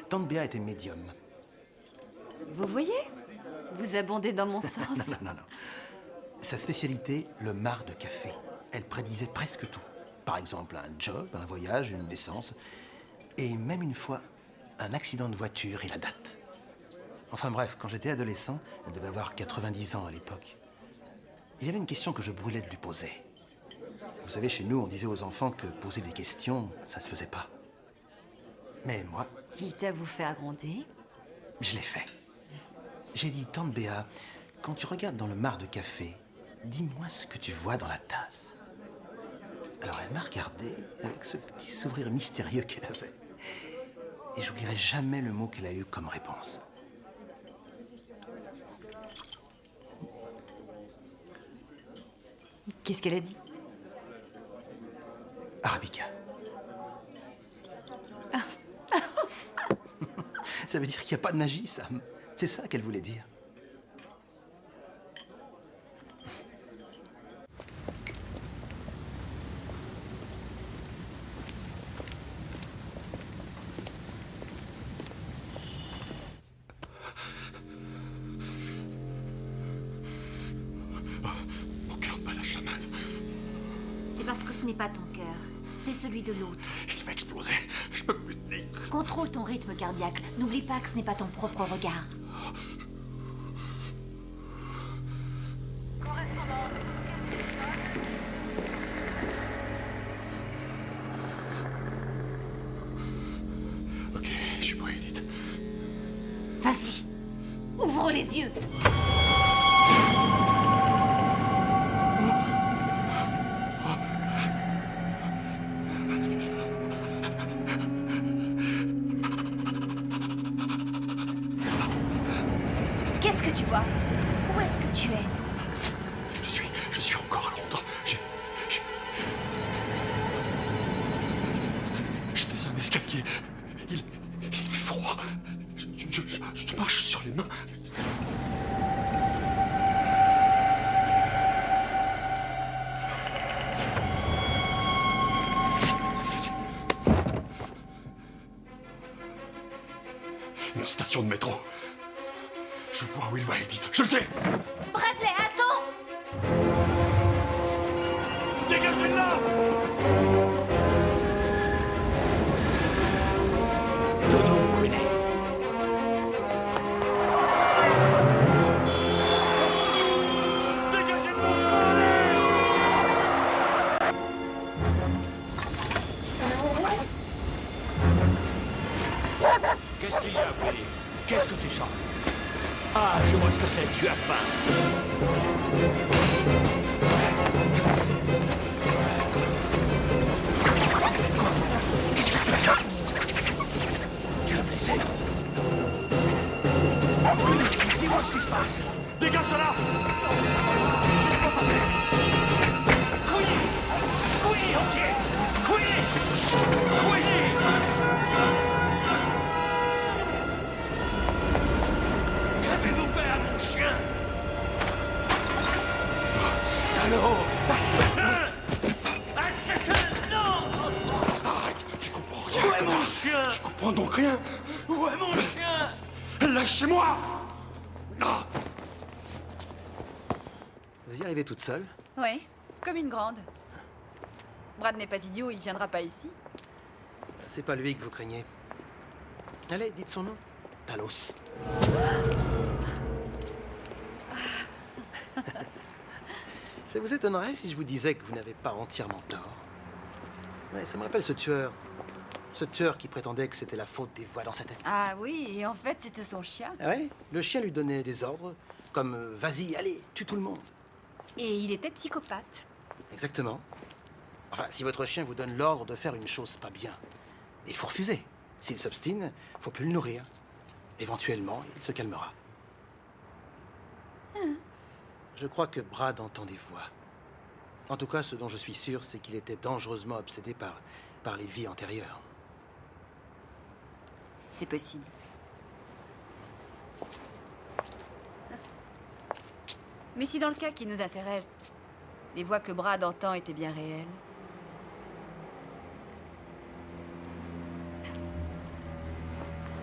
Tante Béa était médium. Vous voyez? Vous abondez dans mon sens. Non. Sa spécialité, le marc de café. Elle prédisait presque tout. Par exemple, un job, un voyage, une naissance. Et même une fois, un accident de voiture et la date. Enfin bref, quand j'étais adolescent, elle devait avoir 90 ans à l'époque. Il y avait une question que je brûlais de lui poser. Vous savez, chez nous, on disait aux enfants que poser des questions, ça se faisait pas. Mais moi... Quitte à vous faire gronder? Je l'ai fait. J'ai dit, tante Béa, quand tu regardes dans le marc de café, dis-moi ce que tu vois dans la tasse. Alors elle m'a regardé avec ce petit sourire mystérieux qu'elle avait. Et j'oublierai jamais le mot qu'elle a eu comme réponse. Qu'est-ce qu'elle a dit? Arabica. Ça veut dire qu'il n'y a pas de magie, Sam. C'est ça qu'elle voulait dire. Mon cœur bat la chamade. C'est parce que ce n'est pas ton cœur, c'est celui de l'autre. Il va exploser. Je peux plus tenir. Contrôle ton rythme cardiaque. N'oublie pas que ce n'est pas ton propre regard. Ok, je suis prêt, Edith. Vas-y, ouvre les yeux. Qu'est-ce que tu vois? Où est-ce que tu es? Je suis encore à Londres. J'étais sur un escalier. Il fait froid. Je marche sur les mains. Une station de métro. Je vois où il va, Edith. Je le sais. Bradley, attends! Dégagez de là! Dodo Queenie. Dégagez de mon chemin! Qu'est-ce qu'il y a, Willy? Qu'est-ce que tu sens? Ah, je vois ce que c'est, tu as faim. Tu as blessé? Dis-moi ce qui se passe. Dégage de là! Laisse-moi passer. Queenie, ok. Queenie! Qu'avez-vous fait à mon chien? Salaud! Assassin! Assassin! Non! rien. Où est mon chien? Lâchez-moi! Non! Vous y arrivez toute seule? Oui, comme une grande. Brad n'est pas idiot, il viendra pas ici. C'est pas lui que vous craignez. Allez, dites son nom. Talos. Ça vous étonnerait si je vous disais que vous n'avez pas entièrement tort? Ouais, ça me rappelle ce tueur. Ce tueur qui prétendait que c'était la faute des voix dans sa tête. Ah oui, et en fait, c'était son chien. Ah ouais? Le chien lui donnait des ordres, comme vas-y, allez, tue tout le monde. Et il était psychopathe. Exactement. Enfin, si votre chien vous donne l'ordre de faire une chose pas bien, il faut refuser. S'il s'obstine, faut plus le nourrir. Éventuellement, il se calmera. Je crois que Brad entend des voix. En tout cas, ce dont je suis sûr, c'est qu'il était dangereusement obsédé par les vies antérieures. C'est possible. Mais si dans le cas qui nous intéresse, les voix que Brad entend étaient bien réelles.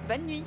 Bonne nuit.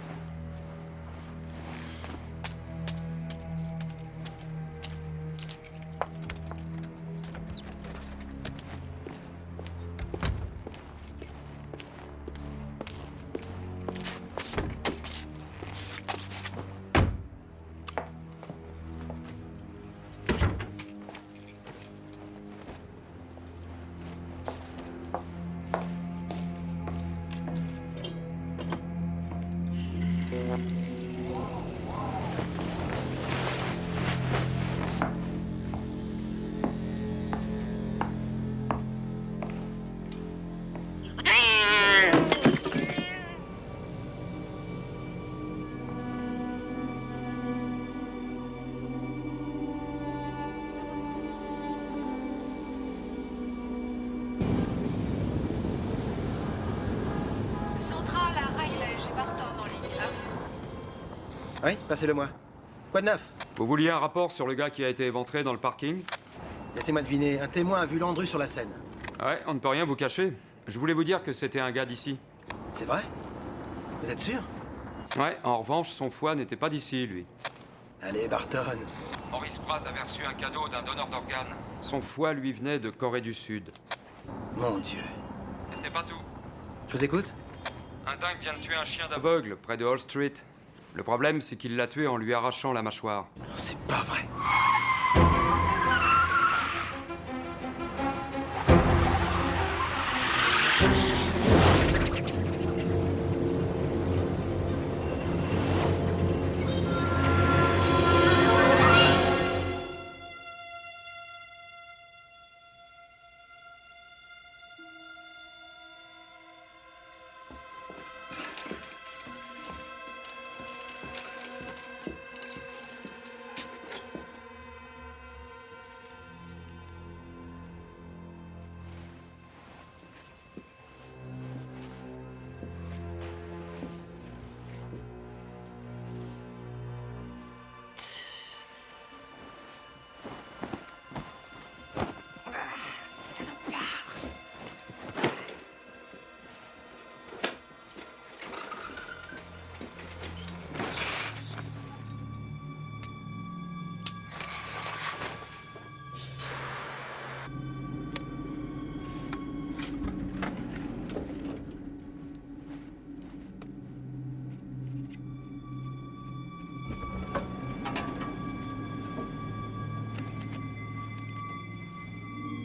Central à Riley, j'ai Barton en ligne. À vous. Oui, passez-le-moi. Quoi de neuf? Vous vouliez un rapport sur le gars qui a été éventré dans le parking? Laissez-moi deviner, un témoin a vu Landru sur la scène. Ouais, on ne peut rien vous cacher. Je voulais vous dire que c'était un gars d'ici. C'est vrai? Vous êtes sûr? Ouais, en revanche, son foie n'était pas d'ici, lui. Allez, Barton. Maurice Pratt avait reçu un cadeau d'un donneur d'organes. Son foie lui venait de Corée du Sud. Mon Dieu. Et ce n'est pas tout. Je vous écoute? Un dingue vient de tuer un chien Aveugle, près de Hall Street. Le problème, c'est qu'il l'a tué en lui arrachant la mâchoire. C'est pas vrai.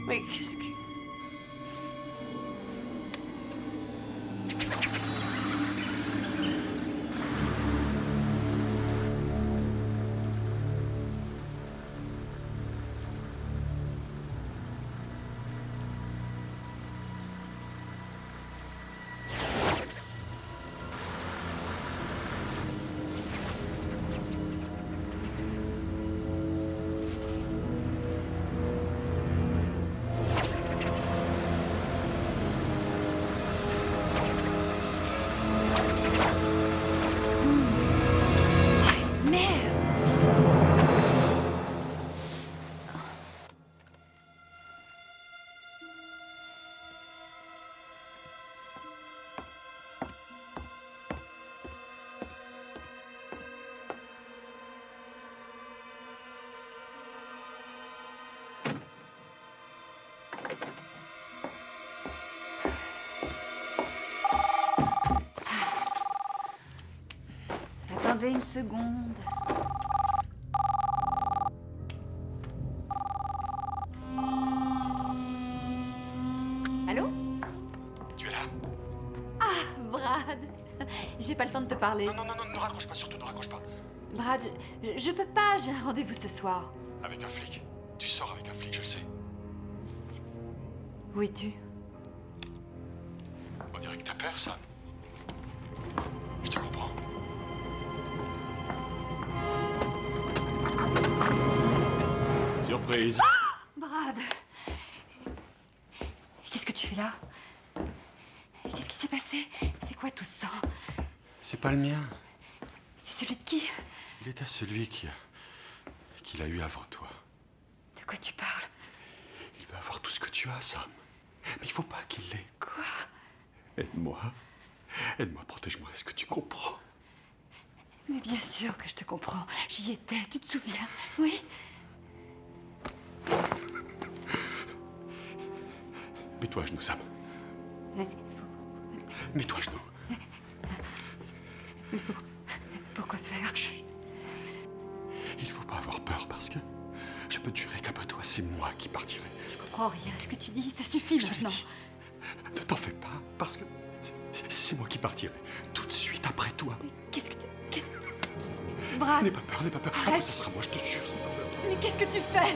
Mais qu'est-ce que... Attendez une seconde. Allô? Tu es là? Ah, Brad! J'ai pas le temps de te parler. Non, ne raccroche pas, surtout ne raccroche pas. Brad, je peux pas, j'ai un rendez-vous ce soir. Avec un flic. Tu sors avec un flic, je le sais. Où es-tu? On dirait que t'as peur, Sam. Je te comprends. Surprise. Brad! Qu'est-ce que tu fais là? Qu'est-ce qui s'est passé? C'est quoi tout ça? C'est pas le mien. C'est celui de qui? Il est à celui qui l'a eu avant toi. De quoi tu parles? Il veut avoir tout ce que tu as, Sam. Mais il faut pas qu'il l'ait. Quoi? Aide-moi. Aide-moi, protège-moi. Est-ce que tu comprends? Mais bien sûr que je te comprends. J'y étais, tu te souviens? Oui? Mets-toi à genoux, Sam. Mets-toi à genoux. Pourquoi faire? Chut. Il faut pas avoir peur parce que je peux te jurer qu'après toi, c'est moi qui partirai. Je comprends rien. Ce que tu dis, ça suffit maintenant. Ne t'en fais pas parce que c'est moi qui partirai. Tout de suite après toi. Qu'est-ce que tu... Brad! N'aie pas peur, n'aie pas peur. Après, ça sera moi, je te jure, n'aie pas peur. Mais qu'est-ce que tu fais?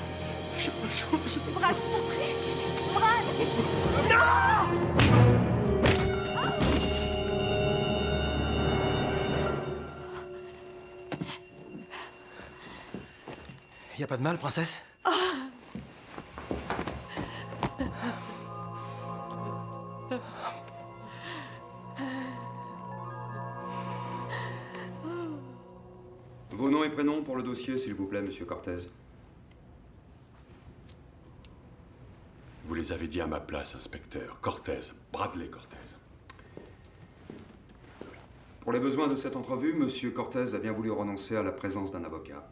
Brad, je t'en prie! Brad! Y a pas de mal, princesse? Vos noms et prénoms pour le dossier, s'il vous plaît, monsieur Cortez. Vous les avez dit à ma place, inspecteur. Cortez, Bradley Cortez. Pour les besoins de cette entrevue, monsieur Cortez a bien voulu renoncer à la présence d'un avocat.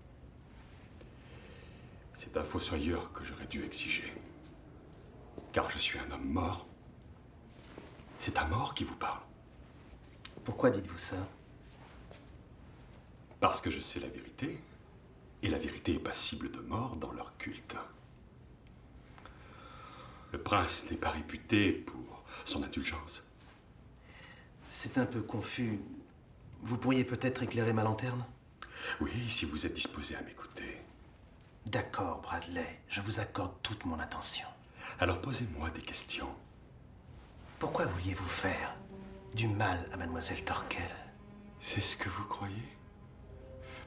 C'est un fossoyeur que j'aurais dû exiger. Car je suis un homme mort. C'est un mort qui vous parle. Pourquoi dites-vous ça? Parce que je sais la vérité. Et la vérité est passible de mort dans leur culte. Le prince n'est pas réputé pour son indulgence. C'est un peu confus. Vous pourriez peut-être éclairer ma lanterne? Oui, si vous êtes disposé à m'écouter. D'accord, Bradley. Je vous accorde toute mon attention. Alors posez-moi des questions. Pourquoi vouliez-vous faire du mal à Mademoiselle Torquel? C'est ce que vous croyez?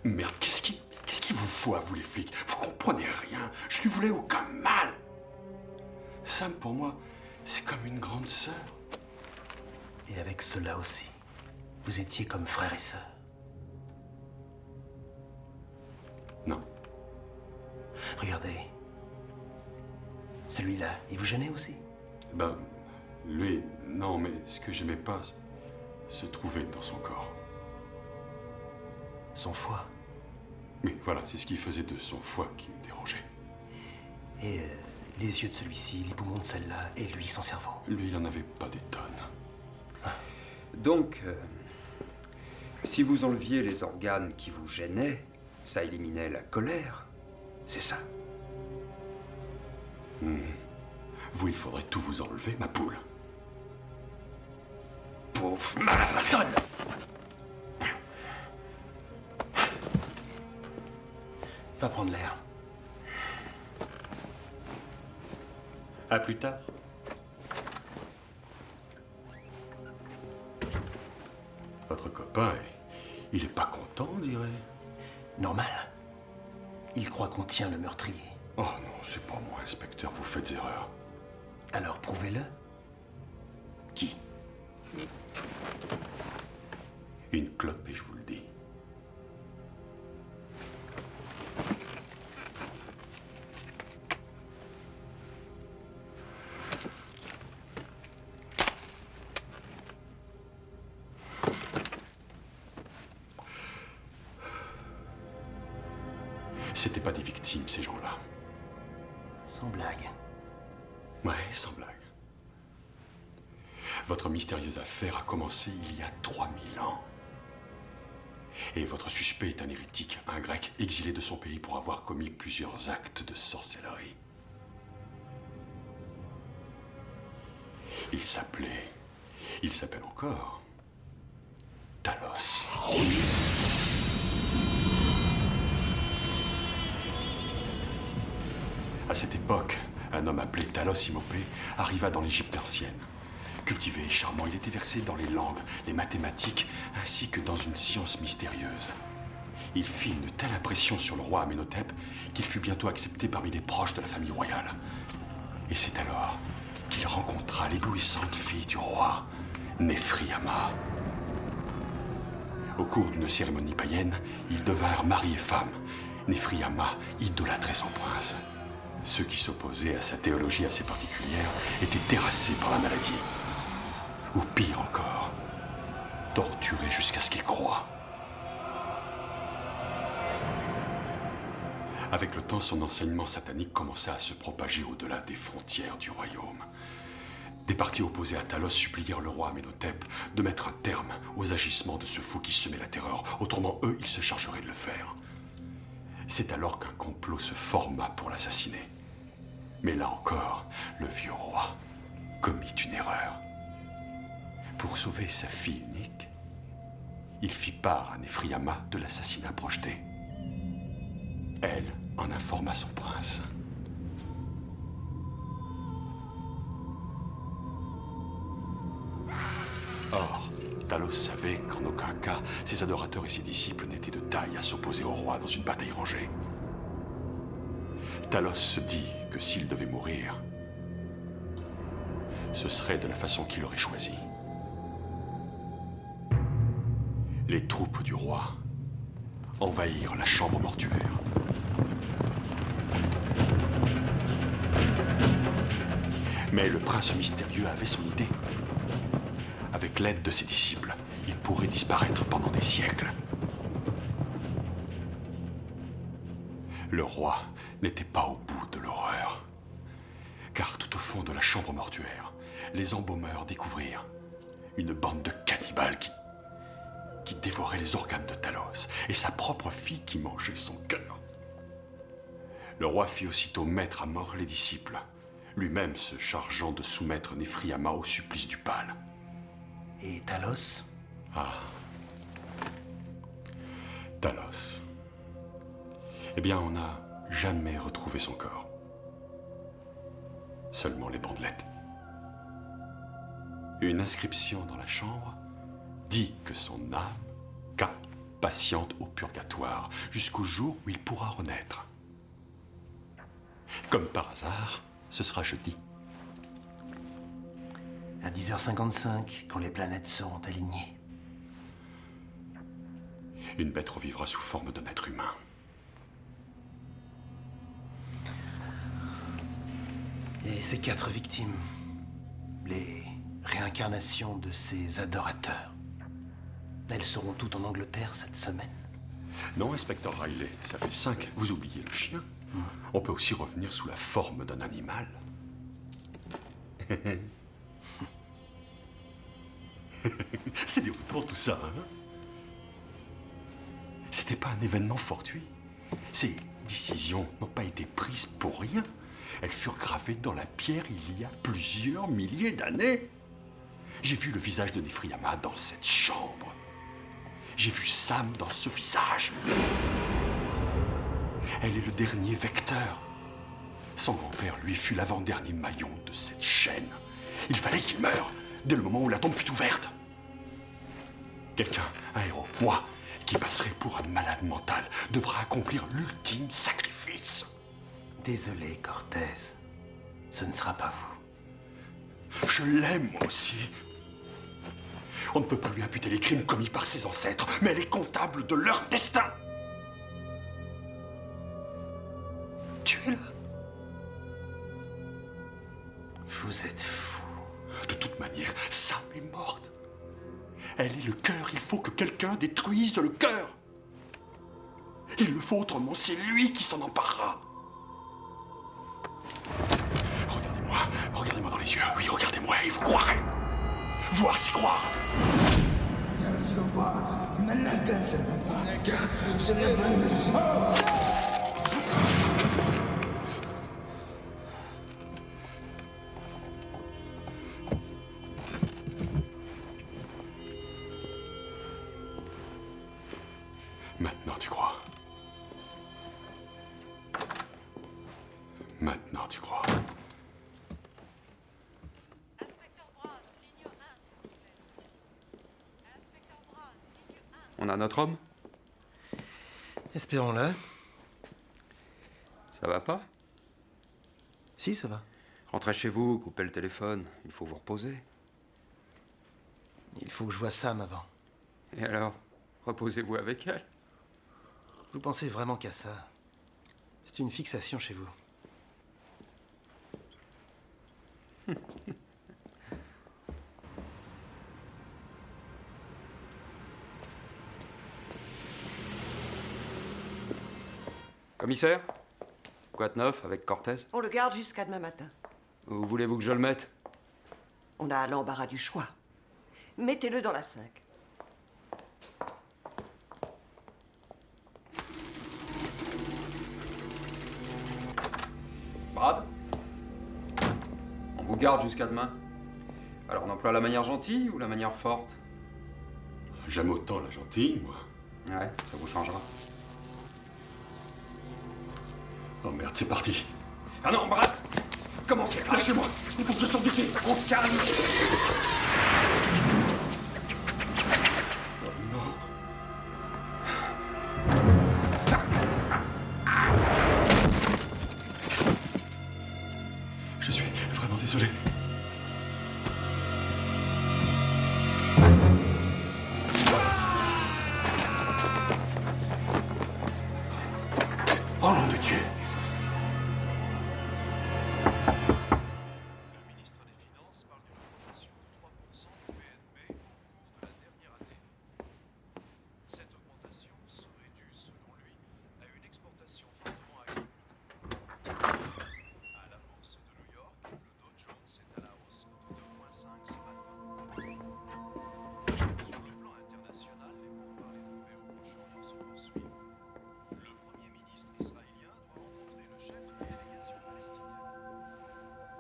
Merde, qu'est-ce qui vous faut à vous les flics? Vous comprenez rien. Je lui voulais aucun mal. Sam, pour moi, c'est comme une grande sœur. Et avec cela aussi, vous étiez comme frère et sœur. Non. Regardez. Celui-là, il vous gênait aussi? Ben, lui, non, mais ce que j'aimais pas se trouvait dans son corps. Son foie? Oui, voilà, c'est ce qui faisait de son foie qui me dérangeait. Et les yeux de celui-ci, les poumons de celle-là, et lui, son cerveau? Lui, il en avait pas des tonnes. Donc, si vous enleviez les organes qui vous gênaient, ça éliminait la colère, c'est ça? Vous, il faudrait tout vous enlever, ma poule. Pouf, Malton! Va prendre l'air. À plus tard. Votre copain, il est pas content, on dirait. Normal. Il croit qu'on tient le meurtrier. Oh non, c'est pas moi, inspecteur, vous faites erreur. Alors prouvez-le. Qui? Une clope et je vous le dis. C'était pas des victimes, ces gens-là. Sans blague. Ouais, sans blague. Votre mystérieuse affaire a commencé il y a 3000 ans. Et votre suspect est un hérétique, un grec exilé de son pays pour avoir commis plusieurs actes de sorcellerie. Il s'appelle encore Talos. À cette époque, un homme appelé Talos Imhotep arriva dans l'Égypte ancienne. Cultivé et charmant, il était versé dans les langues, les mathématiques, ainsi que dans une science mystérieuse. Il fit une telle impression sur le roi Amenhotep qu'il fut bientôt accepté parmi les proches de la famille royale. Et c'est alors qu'il rencontra l'éblouissante fille du roi, Nefriama. Au cours d'une cérémonie païenne, ils devinrent mari et femme. Nefriama idolâtrait son prince. Ceux qui s'opposaient à sa théologie assez particulière étaient terrassés par la maladie. Ou pire encore, torturés jusqu'à ce qu'ils croient. Avec le temps, son enseignement satanique commença à se propager au-delà des frontières du royaume. Des partis opposés à Talos supplièrent le roi Amenhotep de mettre un terme aux agissements de ce fou qui semait la terreur. Autrement, eux, ils se chargeraient de le faire. C'est alors qu'un complot se forma pour l'assassiner. Mais là encore, le vieux roi commit une erreur. Pour sauver sa fille unique, il fit part à Nefriama de l'assassinat projeté. Elle en informa son prince. Or, Talos savait qu'en aucun cas, ses adorateurs et ses disciples n'étaient de taille à s'opposer au roi dans une bataille rangée. Talos se dit que s'il devait mourir, ce serait de la façon qu'il aurait choisie. Les troupes du roi envahirent la chambre mortuaire. Mais le prince mystérieux avait son idée. Avec l'aide de ses disciples, il pourrait disparaître pendant des siècles. Le roi n'était pas au bout de l'horreur. Car tout au fond de la chambre mortuaire, les embaumeurs découvrirent une bande de cannibales qui dévorait les organes de Talos et sa propre fille qui mangeait son cœur. Le roi fit aussitôt mettre à mort les disciples, lui-même se chargeant de soumettre Nefriama au supplice du pâle. Et Talos? Ah. Talos. Eh bien, on n'a jamais retrouvé son corps. Seulement les bandelettes. Une inscription dans la chambre dit que son âme patiente au purgatoire jusqu'au jour où il pourra renaître. Comme par hasard, ce sera jeudi. À 10h55, quand les planètes seront alignées. Une bête revivra sous forme d'un être humain. Et ces 4 victimes, les réincarnations de ces adorateurs, elles seront toutes en Angleterre cette semaine? Non, inspecteur Riley, ça fait 5. Vous oubliez le chien. On peut aussi revenir sous la forme d'un animal. C'est déroutant tout ça, hein? C'était pas un événement fortuit. Ces décisions n'ont pas été prises pour rien. Elles furent gravées dans la pierre il y a plusieurs milliers d'années. J'ai vu le visage de Nefriama dans cette chambre. J'ai vu Sam dans ce visage. Elle est le dernier vecteur. Son grand-père, lui, fut l'avant-dernier maillon de cette chaîne. Il fallait qu'il meure dès le moment où la tombe fut ouverte. Quelqu'un, un héros, moi, qui passerait pour un malade mental, devra accomplir l'ultime sacrifice. Désolé, Cortez. Ce ne sera pas vous. Je l'aime, moi aussi. On ne peut pas lui imputer les crimes commis par ses ancêtres, mais elle est comptable de leur destin. Tuez-la. Vous êtes fou. De toute manière, Sam est morte. Elle est le cœur. Il faut que quelqu'un détruise le cœur. Il le faut, autrement c'est lui qui s'en emparera. Regardez-moi dans les yeux. Oui, regardez-moi et vous croirez. Voir, c'est croire. Nel Jehovah, Managa, je ne veux pas. Maintenant, tu crois. Maintenant, tu crois. On a notre homme? Espérons-le. Ça va pas? Si, ça va. Rentrez chez vous, coupez le téléphone. Il faut vous reposer. Il faut que je voie Sam avant. Et alors? Reposez-vous avec elle. Vous pensez vraiment qu'à ça? C'est une fixation chez vous. Commissaire? Quoi de neuf avec Cortez? On le garde jusqu'à demain matin. Où voulez-vous que je le mette? On a l'embarras du choix. Mettez-le dans la 5. Brad? On vous garde jusqu'à demain. Alors on emploie la manière gentille ou la manière forte? J'aime autant la gentille, moi. Ouais, ça vous changera. Oh merde, c'est parti. Ah non, Brad! Commencez, lâchez-moi! Il faut que je sorte d'ici! On se calme! Je suis vraiment désolé. Oh nom de Dieu!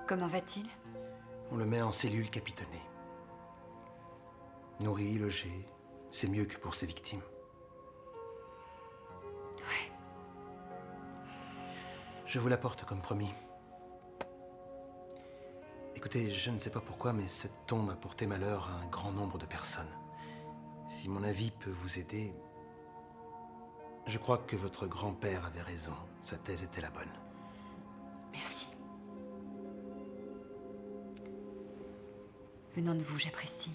Comment va-t-il? On le met en cellule capitonnée. Nourri, logé, c'est mieux que pour ses victimes. Ouais. Je vous l'apporte comme promis. Écoutez, je ne sais pas pourquoi, mais cette tombe a porté malheur à un grand nombre de personnes. Si mon avis peut vous aider, je crois que votre grand-père avait raison. Sa thèse était la bonne. Merci. Venant de vous, j'apprécie.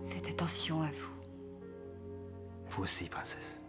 Faites attention à vous. Vous aussi, princesse.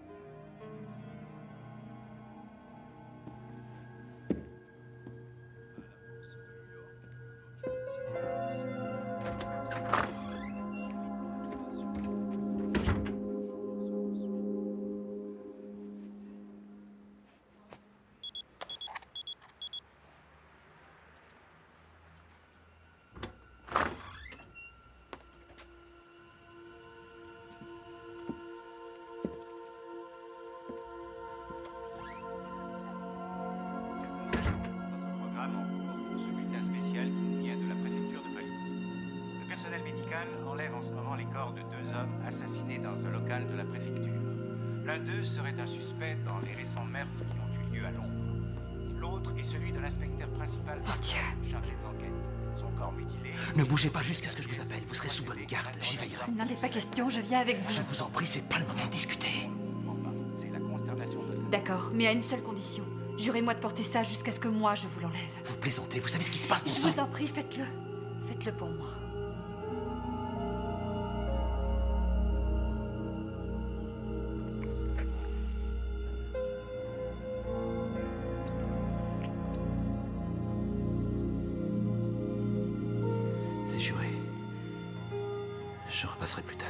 Enlève en ce moment les corps de 2 hommes assassinés dans un local de la préfecture. L'un d'eux serait un suspect dans les récents meurtres qui ont eu lieu à Londres. L'autre est celui de l'inspecteur principal chargé de l'enquête. Son corps mutilé... Ne bougez pas jusqu'à ce que je vous appelle. Vous serez sous bonne garde. J'y veillerai. Il n'en est pas question, je viens avec vous. Je vous en prie, c'est pas le moment de discuter. C'est la consternation de... D'accord, mais à une seule condition. Jurez-moi de porter ça jusqu'à ce que moi je vous l'enlève. Vous plaisantez, vous savez ce qui se passe, mon Je sang. vous en prie, faites-le. Faites-le pour moi. C'est juré. Je repasserai plus tard.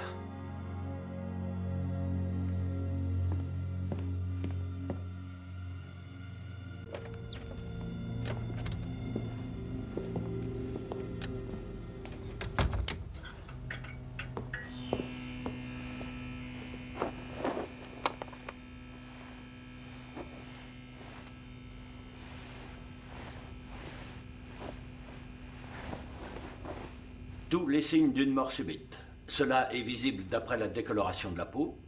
Tous les signes d'une mort subite. Cela est visible d'après la décoloration de la peau,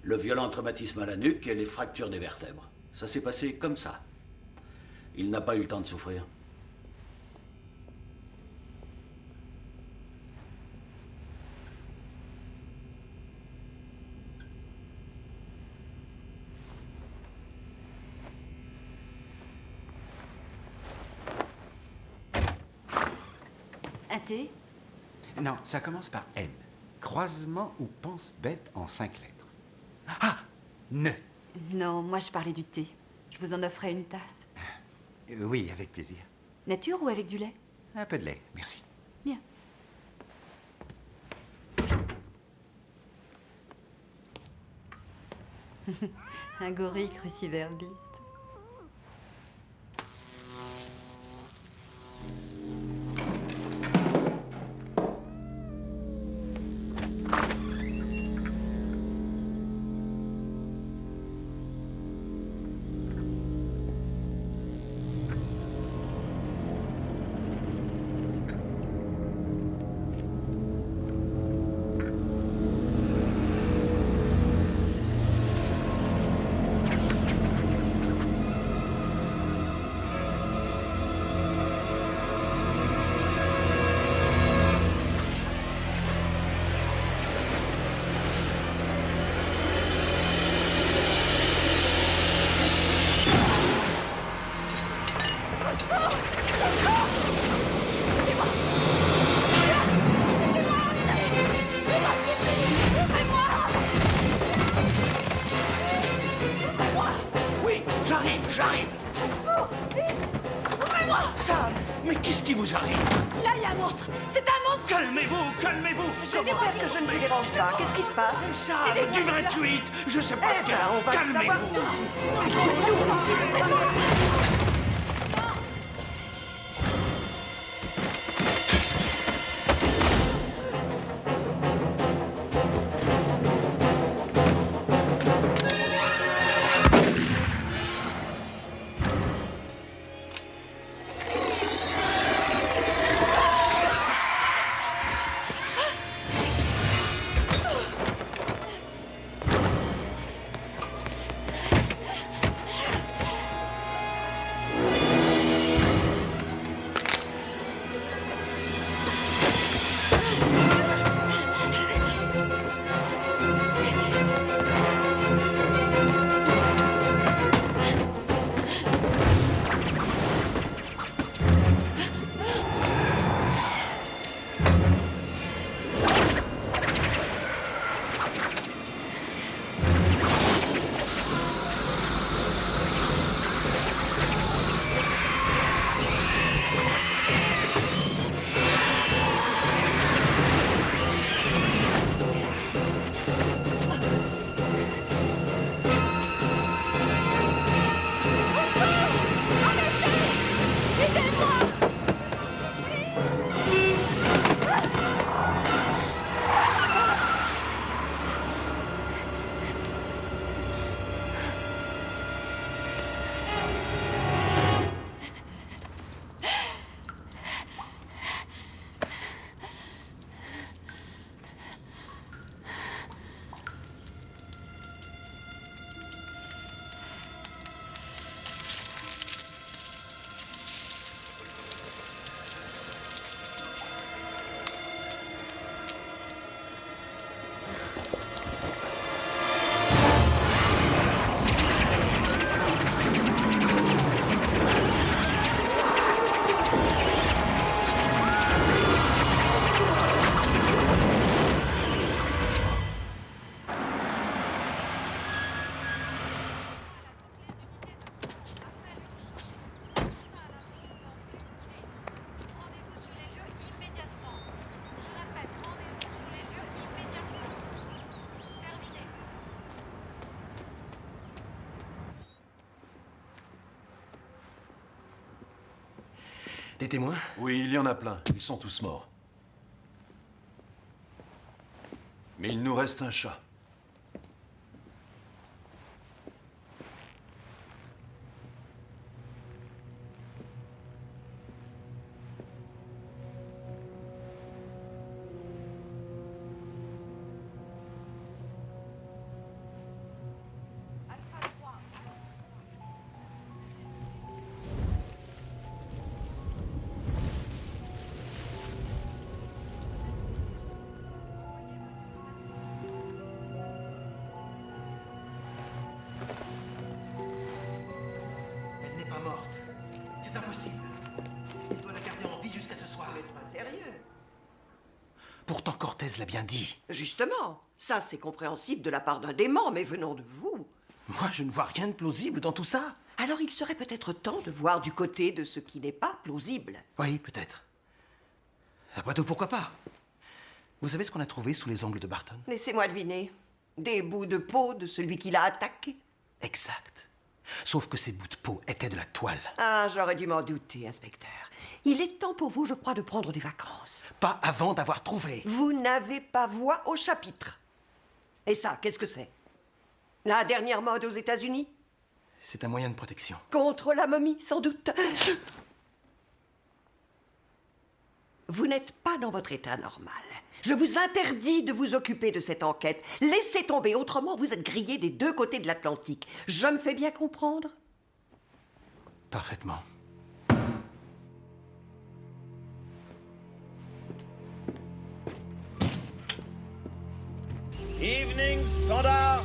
le violent traumatisme à la nuque et les fractures des vertèbres. Ça s'est passé comme ça. Il n'a pas eu le temps de souffrir. Un thé? Non, ça commence par N. Croisement ou pense bête en 5 lettres. Ah! Ne. Non, moi je parlais du thé. Je vous en offrais une tasse. Oui, avec plaisir. Nature ou avec du lait? Un peu de lait, merci. Bien. Un gorille cruciverbiste. Oui, j'arrive. Ouvrez-moi! Sam, mais qu'est-ce qui vous arrive? Là, il y a un monstre! C'est un monstre! Calmez-vous! J'espère que je ne vous dérange pas. Qu'est-ce qui se passe? Sam, du 28, je sais pas ce qu'il y a. On va le savoir Calmez-vous. tout de suite. Les témoins? Oui, il y en a plein. Ils sont tous morts. Mais il nous reste un chat. impossible. Il doit la garder en vie jusqu'à ce soir. Mais pas sérieux. Pourtant, Cortez l'a bien dit. Justement, ça c'est compréhensible de la part d'un dément, mais venant de vous. Moi, je ne vois rien de plausible dans tout ça. Alors il serait peut-être temps de voir du côté de ce qui n'est pas plausible. Oui, peut-être. Après tout, pourquoi pas? Vous savez ce qu'on a trouvé sous les ongles de Barton? Laissez-moi deviner. Des bouts de peau de celui qui l'a attaqué. Exact. Sauf que ces bouts de peau étaient de la toile. Ah, j'aurais dû m'en douter, inspecteur. Il est temps pour vous, je crois, de prendre des vacances. Pas avant d'avoir trouvé. Vous n'avez pas voix au chapitre. Et ça, qu'est-ce que c'est? La dernière mode aux États-Unis? C'est un moyen de protection. Contre la momie, sans doute. Vous n'êtes pas dans votre état normal. Je vous interdis de vous occuper de cette enquête. Laissez tomber, autrement vous êtes grillé des deux côtés de l'Atlantique. Je me fais bien comprendre? Parfaitement. Evening Standard.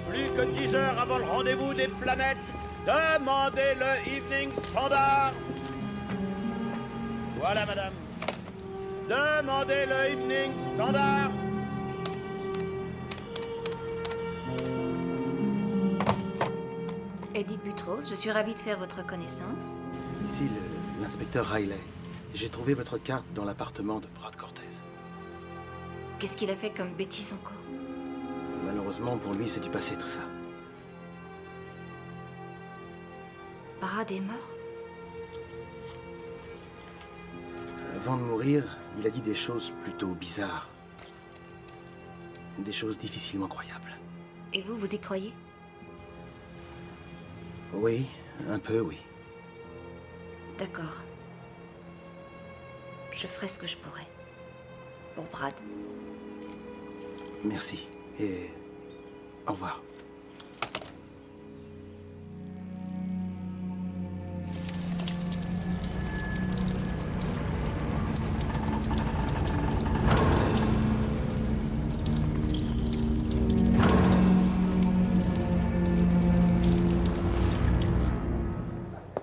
Plus que 10 heures avant le rendez-vous des planètes, demandez le Evening Standard. Voilà, madame. Demandez le Evening Standard. Edith Butros, je suis ravie de faire votre connaissance. Ici, l'inspecteur Riley. J'ai trouvé votre carte dans l'appartement de Brad Cortez. Qu'est-ce qu'il a fait comme bêtise encore? Malheureusement, pour lui, c'est du passé, tout ça. Brad est mort? Avant de mourir, il a dit des choses plutôt bizarres. Des choses difficilement croyables. Et vous, vous y croyez? Oui, un peu, oui. D'accord. Je ferai ce que je pourrai. Pour Brad. Merci. Et au revoir.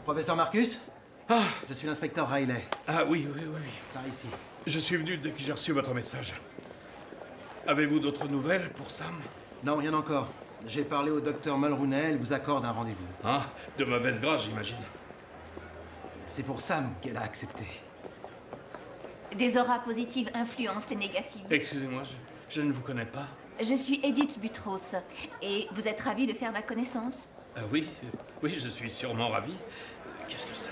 Professeur Marcus? Ah! Je suis l'inspecteur Riley. Ah oui. Par ici. Je suis venu dès que j'ai reçu votre message. Avez-vous d'autres nouvelles pour Sam? Non, rien encore. J'ai parlé au docteur Mulrooney, elle vous accorde un rendez-vous. Ah, de mauvaise grâce, j'imagine. C'est pour Sam qu'elle a accepté. Des auras positives influencent les négatives. Excusez-moi, je ne vous connais pas. Je suis Edith Butros, et vous êtes ravie de faire ma connaissance? Oui, je suis sûrement ravi. Qu'est-ce que ça?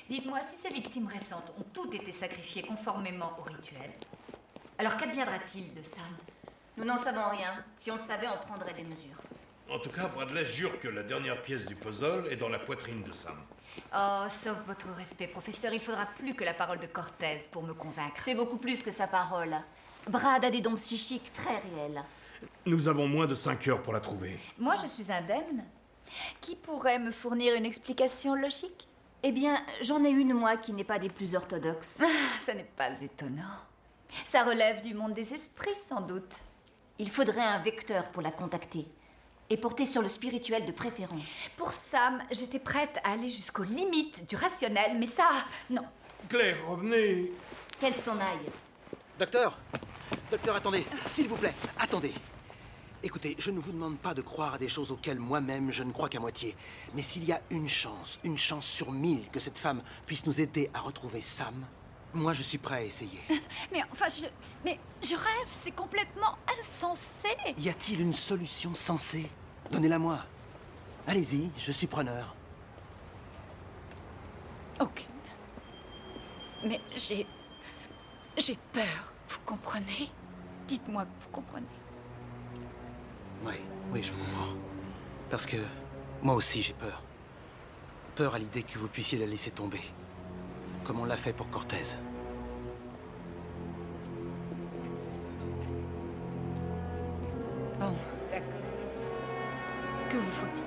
Dites-moi, si ces victimes récentes ont toutes été sacrifiées conformément au rituel, alors qu'adviendra-t-il de Sam? Nous n'en savons rien. Si on le savait, on prendrait des mesures. En tout cas, Bradley jure que la dernière pièce du puzzle est dans la poitrine de Sam. Oh, sauf votre respect, professeur, il faudra plus que la parole de Cortez pour me convaincre. C'est beaucoup plus que sa parole. Brad a des dons psychiques très réels. Nous avons moins de 5 heures pour la trouver. Moi, je suis indemne. Qui pourrait me fournir une explication logique? Eh bien, j'en ai une, moi, qui n'est pas des plus orthodoxes. Ah, ça n'est pas étonnant. Ça relève du monde des esprits, sans doute. Il faudrait un vecteur pour la contacter. Et porter sur le spirituel de préférence. Pour Sam, j'étais prête à aller jusqu'aux limites du rationnel, mais ça, non. Claire, revenez. Qu'elle s'en aille. Docteur! Docteur, attendez! S'il vous plaît, attendez! Écoutez, je ne vous demande pas de croire à des choses auxquelles moi-même je ne crois qu'à moitié. Mais s'il y a une chance sur 1000 que cette femme puisse nous aider à retrouver Sam, moi je suis prêt à essayer. Mais enfin, je rêve, c'est complètement insensé! Y a-t-il une solution sensée? Donnez-la-moi. Allez-y, je suis preneur. Aucune. Mais j'ai peur, vous comprenez? Dites-moi que vous comprenez. Oui, je vous comprends. Parce que moi aussi j'ai peur. Peur à l'idée que vous puissiez la laisser tomber. Comme on l'a fait pour Cortez. Bon, d'accord. Que vous faut-il?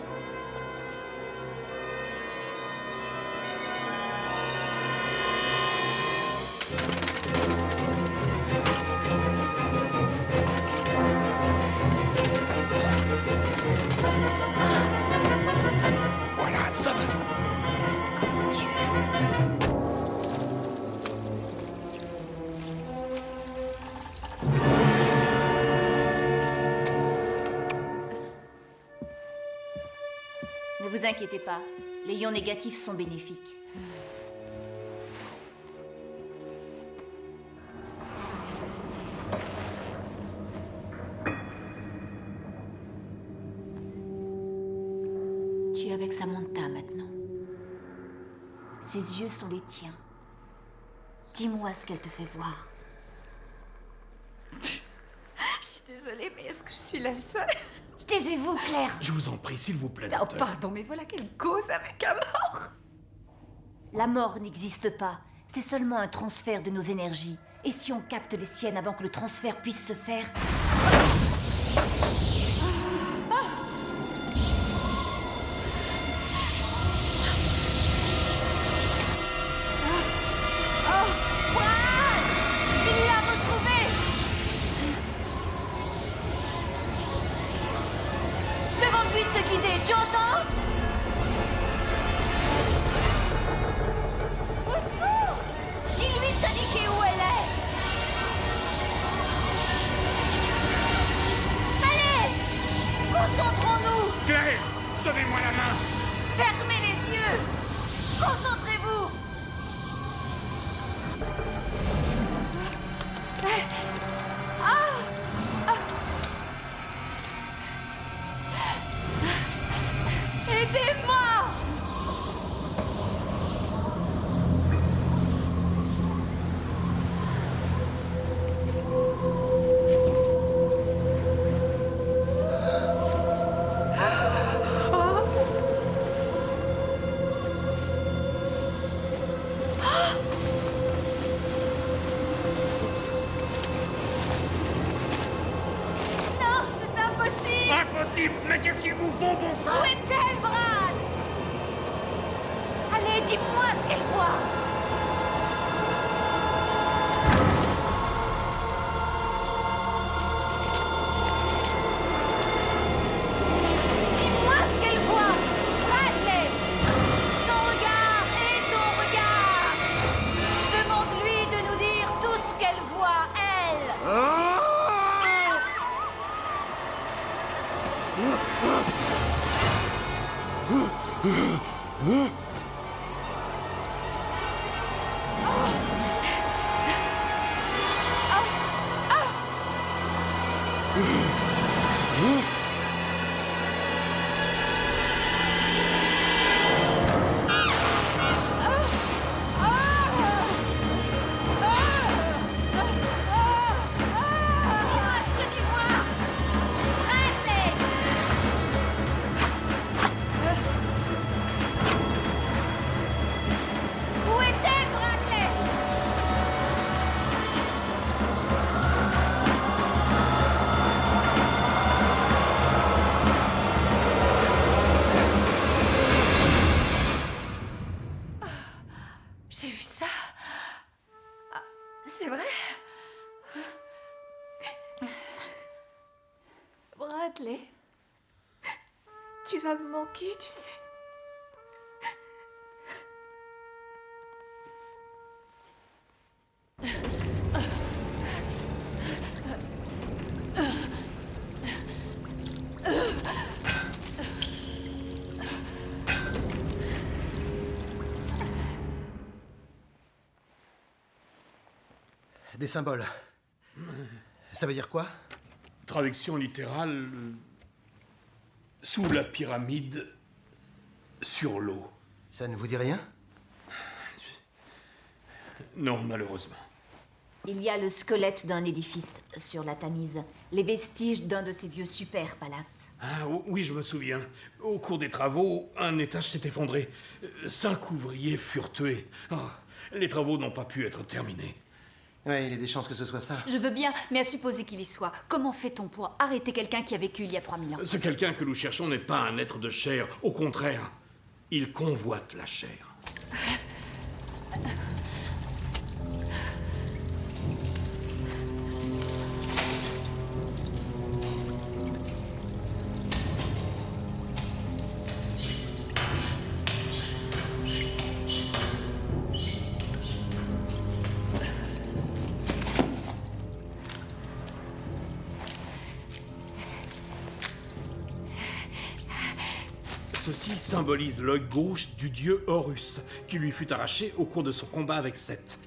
vous inquiétez pas, les ions négatifs sont bénéfiques. Tu es avec Samantha maintenant. Ses yeux sont les tiens. Dis-moi ce qu'elle te fait voir. Je suis désolée, mais est-ce que je suis la seule? Taisez-vous, Claire. Je vous en prie, s'il vous plaît, Oh, docteur. pardon, mais voilà qu'elle cause avec un mort. La mort n'existe pas. C'est seulement un transfert de nos énergies. Et si on capte les siennes avant que le transfert puisse se faire... Tu entends? Au secours! Dis-lui de t'indiquer où elle est! Allez! Concentrons-nous! Claire, donnez-moi la main! Fermez les yeux! Concentrez-vous! Aidez-moi! Non, c'est impossible! Impossible! Mais qu'est-ce qu'ils vous font, bon sang? Où est-elle, Brad? Allez, dis-moi ce qu'elle voit! Dis-moi ce qu'elle voit! Bradley! Son regard et ton regard! Demande-lui de nous dire tout ce qu'elle voit, elle! Où est-elle, Bradley? J'ai vu ça. Ah, c'est vrai. Bradley, tu vas me manquer, tu sais. Des symboles. Ça veut dire quoi? Traduction littérale. Sous la pyramide, sur l'eau. Ça ne vous dit rien? Non, malheureusement. Il y a le squelette d'un édifice sur la Tamise. Les vestiges d'un de ces vieux super palaces. Ah oui, je me souviens. Au cours des travaux, un étage s'est effondré. 5 ouvriers furent tués. Oh, les travaux n'ont pas pu être terminés. Ouais, il y a des chances que ce soit ça. Je veux bien, mais à supposer qu'il y soit, comment fait-on pour arrêter quelqu'un qui a vécu il y a 3000 ans? Ce quelqu'un que nous cherchons n'est pas un être de chair. Au contraire, il convoite la chair. Ceci symbolise l'œil gauche du dieu Horus, qui lui fut arraché au cours de son combat avec Seth.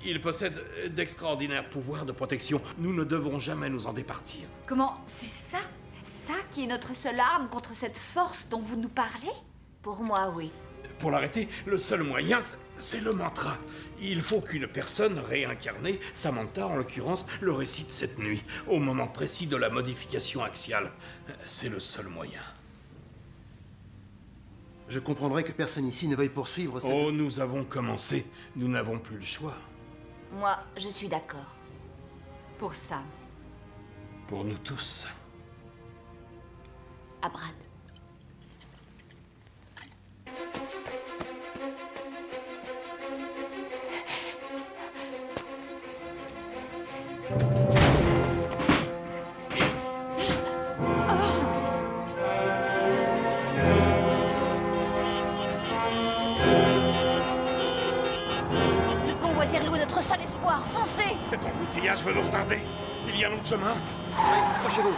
Il possède d'extraordinaires pouvoirs de protection. Nous ne devrons jamais nous en départir. Comment? C'est ça? Ça qui est notre seule arme contre cette force dont vous nous parlez? Pour moi, oui. Pour l'arrêter, le seul moyen, c'est le mantra. Il faut qu'une personne réincarnée, Samantha en l'occurrence, le récite cette nuit, au moment précis de la modification axiale. C'est le seul moyen. Je comprendrais que personne ici ne veuille poursuivre cette... Oh, nous avons commencé. Nous n'avons plus le choix. Moi, je suis d'accord. Pour Sam. Pour nous tous. À Brad. Le pont Waterloo est notre seul espoir. Foncez! Cet embouteillage veut nous retarder. Il y a un autre chemin. Oui, approchez-vous.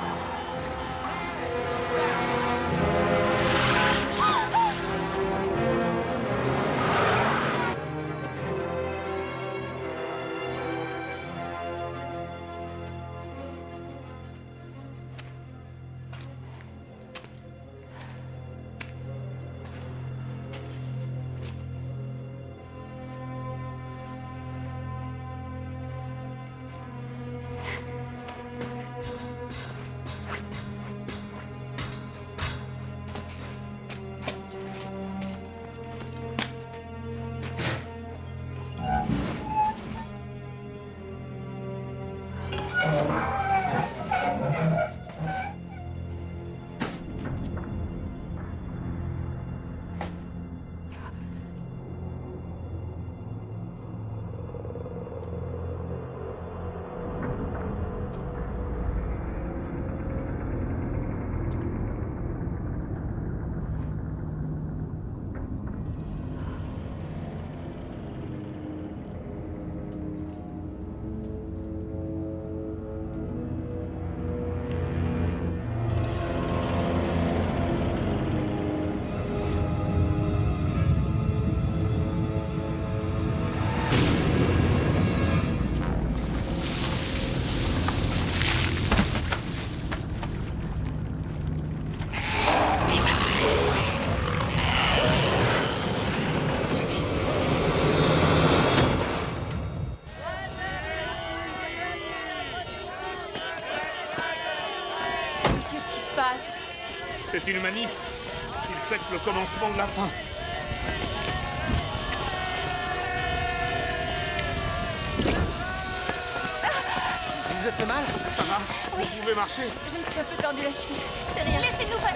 C'est une manif. Il fête le commencement de la fin. Vous vous êtes fait mal? Ça va? Oui. Vous pouvez marcher? Je me suis un peu tordu la cheville. C'est rien. Laissez-nous passer!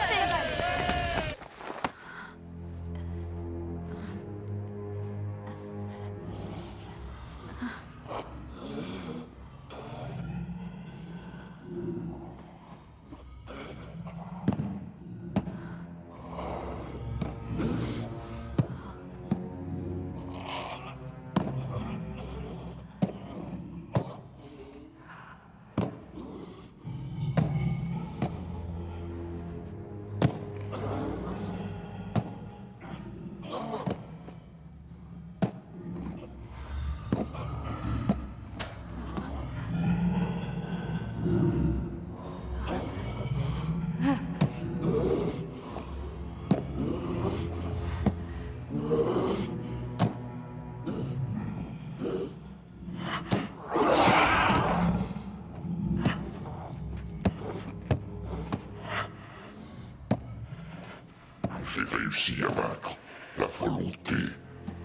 J'ai réussi à vaincre la volonté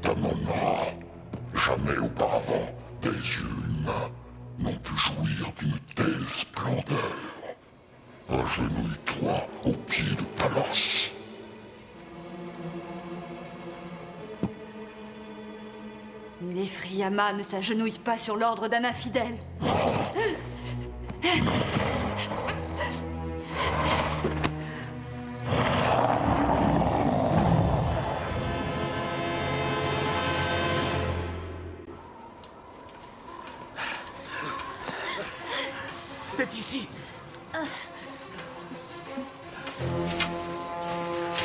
d'Amon-Ra. Jamais auparavant, des yeux humains n'ont pu jouir d'une telle splendeur. Agenouille-toi au pied de Talos. Nephriyama ne s'agenouille pas sur l'ordre d'un infidèle. C'est ici.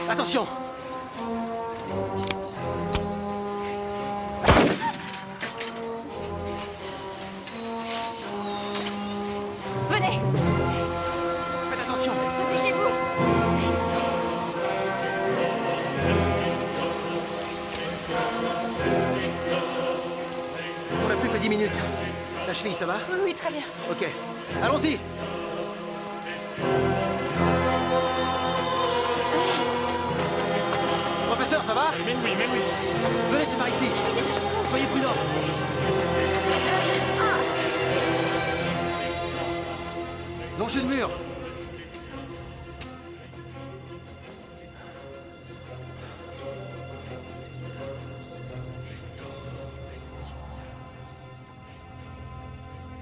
Attendez. Attention! Venez! Faites attention! Dépêchez-vous! On n'a plus que 10 minutes. La cheville, ça va? Oui, oui, très bien. Ok. Allons-y! Professeur, ça va? Mais oui, mais oui. Venez, c'est par ici. Soyez prudents. Longez le mur.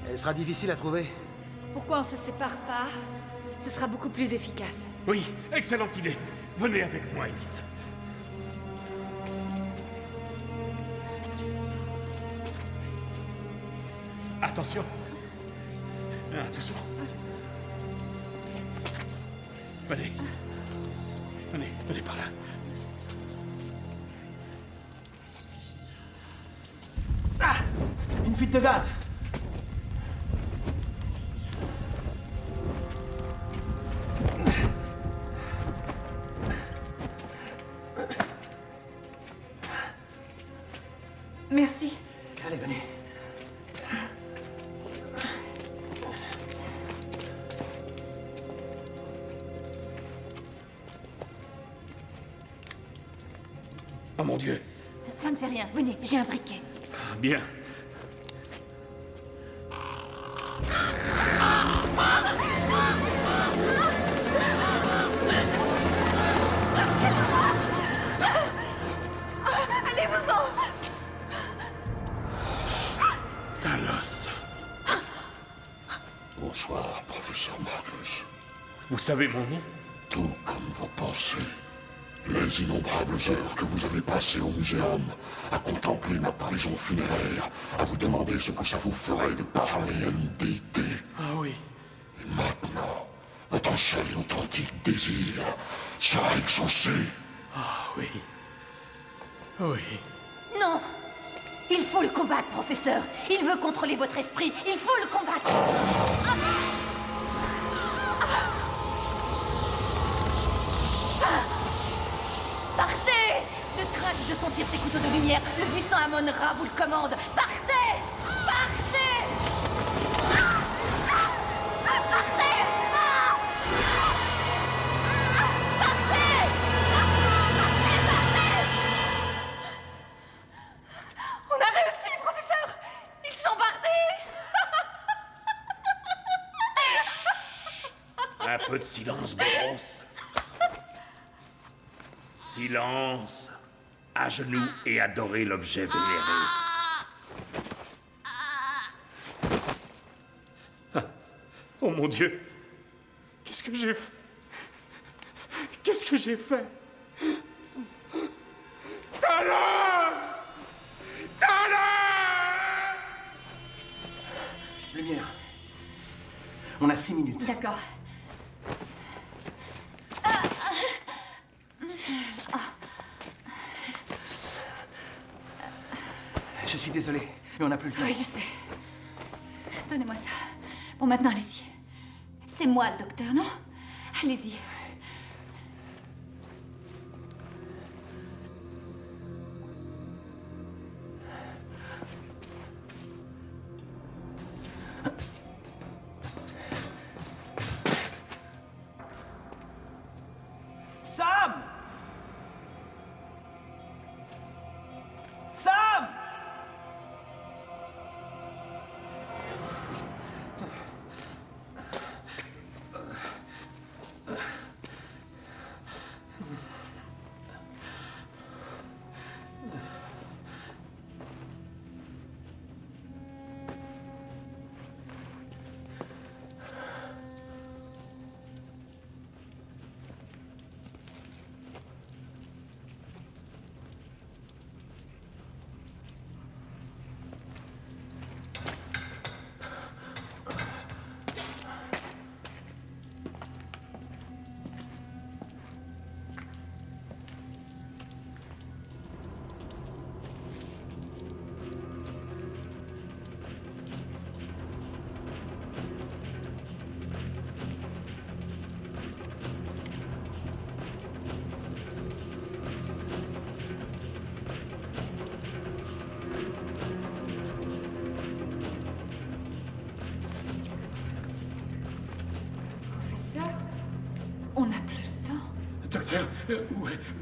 Elle sera difficile à trouver. Pourquoi on se sépare pas? Ce sera beaucoup plus efficace. Oui, excellente idée. Venez avec moi, Edith. Attention. Doucement. Venez. Venez par là. Ah! Une fuite de gaz. Merci. Allez, venez. Oh mon Dieu. Ça ne fait rien. Venez, j'ai un briquet. Bien. Allez-vous-en! Talos. Bonsoir, professeur Marcus. Vous savez mon nom? Tout comme vos pensées. Les innombrables heures que vous avez passées au muséum à contempler ma prison funéraire, à vous demander ce que ça vous ferait de parler à une déité. Ah oui. Et maintenant, votre seul et authentique désir sera exaucé. Ah oui. Oui. Non! Il faut le combattre, professeur. Il veut contrôler votre esprit. Il faut le combattre. Partez! Ne crainte de sentir ces couteaux de lumière. Le puissant Amon-Ra vous le commande. Partez! Partez! Partez! On a réussi, professeur! Ils sont bardés! Un peu de silence, Boros. Silence. À genoux et adorez l'objet vénéré. Ah. Oh mon Dieu. Qu'est-ce que j'ai fait? Qu'est-ce que j'ai fait? Talos! Talos! Lumière. On a 6 minutes. D'accord. Je suis désolé, mais on n'a plus le temps. Oui, je sais. Donnez-moi ça. Bon, maintenant, allez-y. C'est moi le docteur, non? Allez-y. Sam! Sam!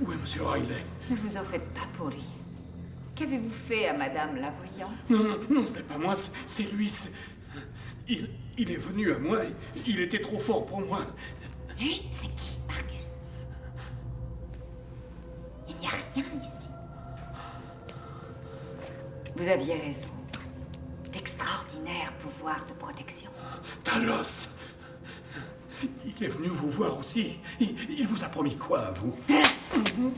Où est Monsieur Riley? Ne vous en faites pas pour lui. Qu'avez-vous fait à Madame la Voyante? Non, ce n'est pas moi, c'est lui. Il est venu à moi, il était trop fort pour moi. Lui, c'est qui, Marcus? Il n'y a rien ici. Vous aviez raison. D'extraordinaires pouvoirs de protection. Talos! Il est venu vous voir aussi. Il vous a promis quoi, à vous? Vous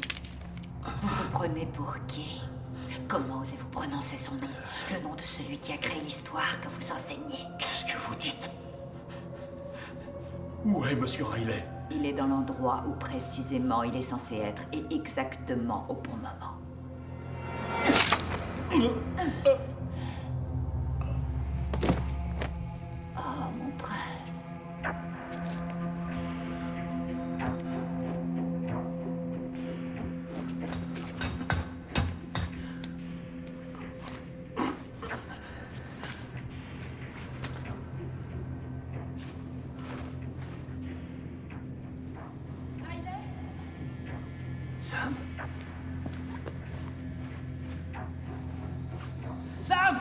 vous prenez pour qui? Comment osez-vous prononcer son nom? Le nom de celui qui a créé l'histoire que vous enseignez. Qu'est-ce que vous dites? Où est Monsieur Riley? Il est dans l'endroit où précisément il est censé être et exactement au bon moment. Oh, mon prince. Sam? Sam!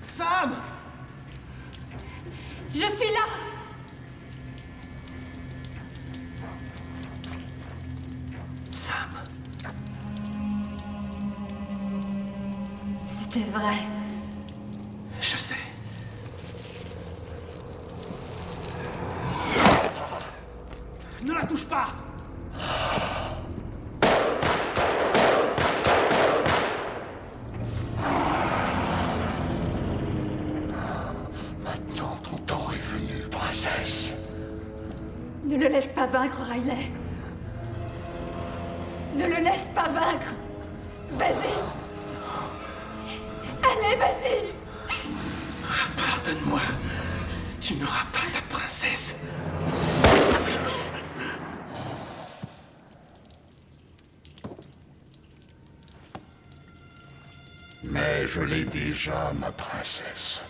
Sam! Je suis là! Sam? C'était vrai. Je sais. Ne la touche pas! Maintenant, ton temps est venu, princesse. Ne le laisse pas vaincre, Riley. Ne le laisse pas vaincre. Vas-y. Allez, vas-y. Pardonne-moi. Tu n'auras pas ta princesse. Mais je l'ai déjà, ma princesse.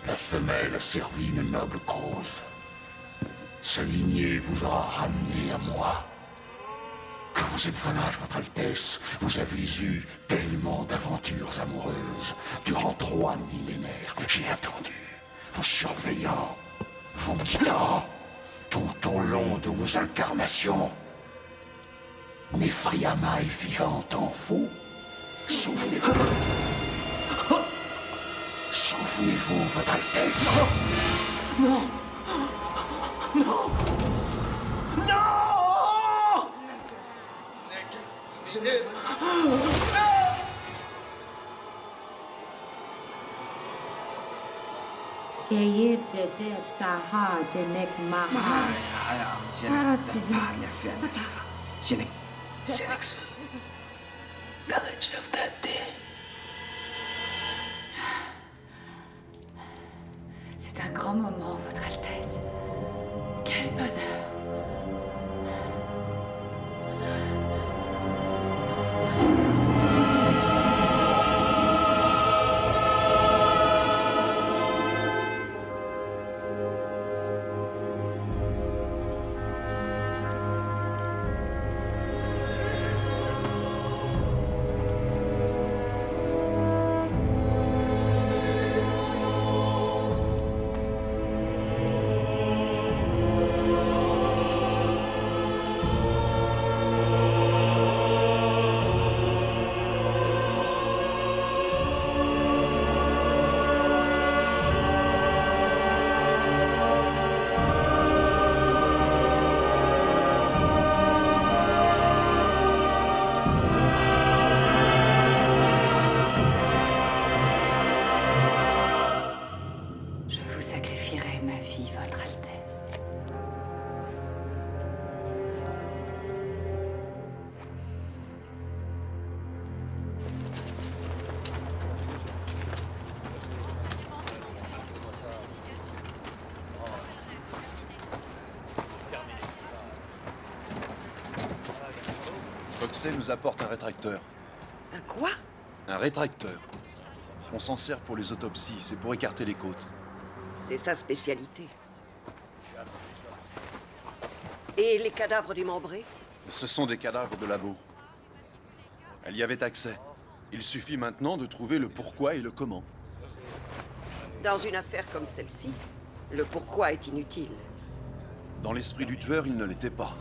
La femelle a servi une noble cause. Sa lignée vous aura ramené à moi. Que vous êtes volage, votre Altesse, vous avez eu tellement d'aventures amoureuses. Durant 3 millénaires, j'ai attendu, vous surveillant, vous guidant, tout au long de vos incarnations. Nefriama est vivante en vous. Souvenez-vous. Souvenez-vous, votre Altesse. Non! Non! Non! Kayib Jejeb Saha Jenek Maha. Village of the Dead. C'est un grand moment, Votre Altesse. Quel bonheur. Oxey nous apporte un rétracteur. Un quoi? Un rétracteur. On s'en sert pour les autopsies, c'est pour écarter les côtes. C'est sa spécialité. Et les cadavres démembrés? Ce sont des cadavres de labo. Elle y avait accès. Il suffit maintenant de trouver le pourquoi et le comment. Dans une affaire comme celle-ci, le pourquoi est inutile. Dans l'esprit du tueur, il ne l'était pas.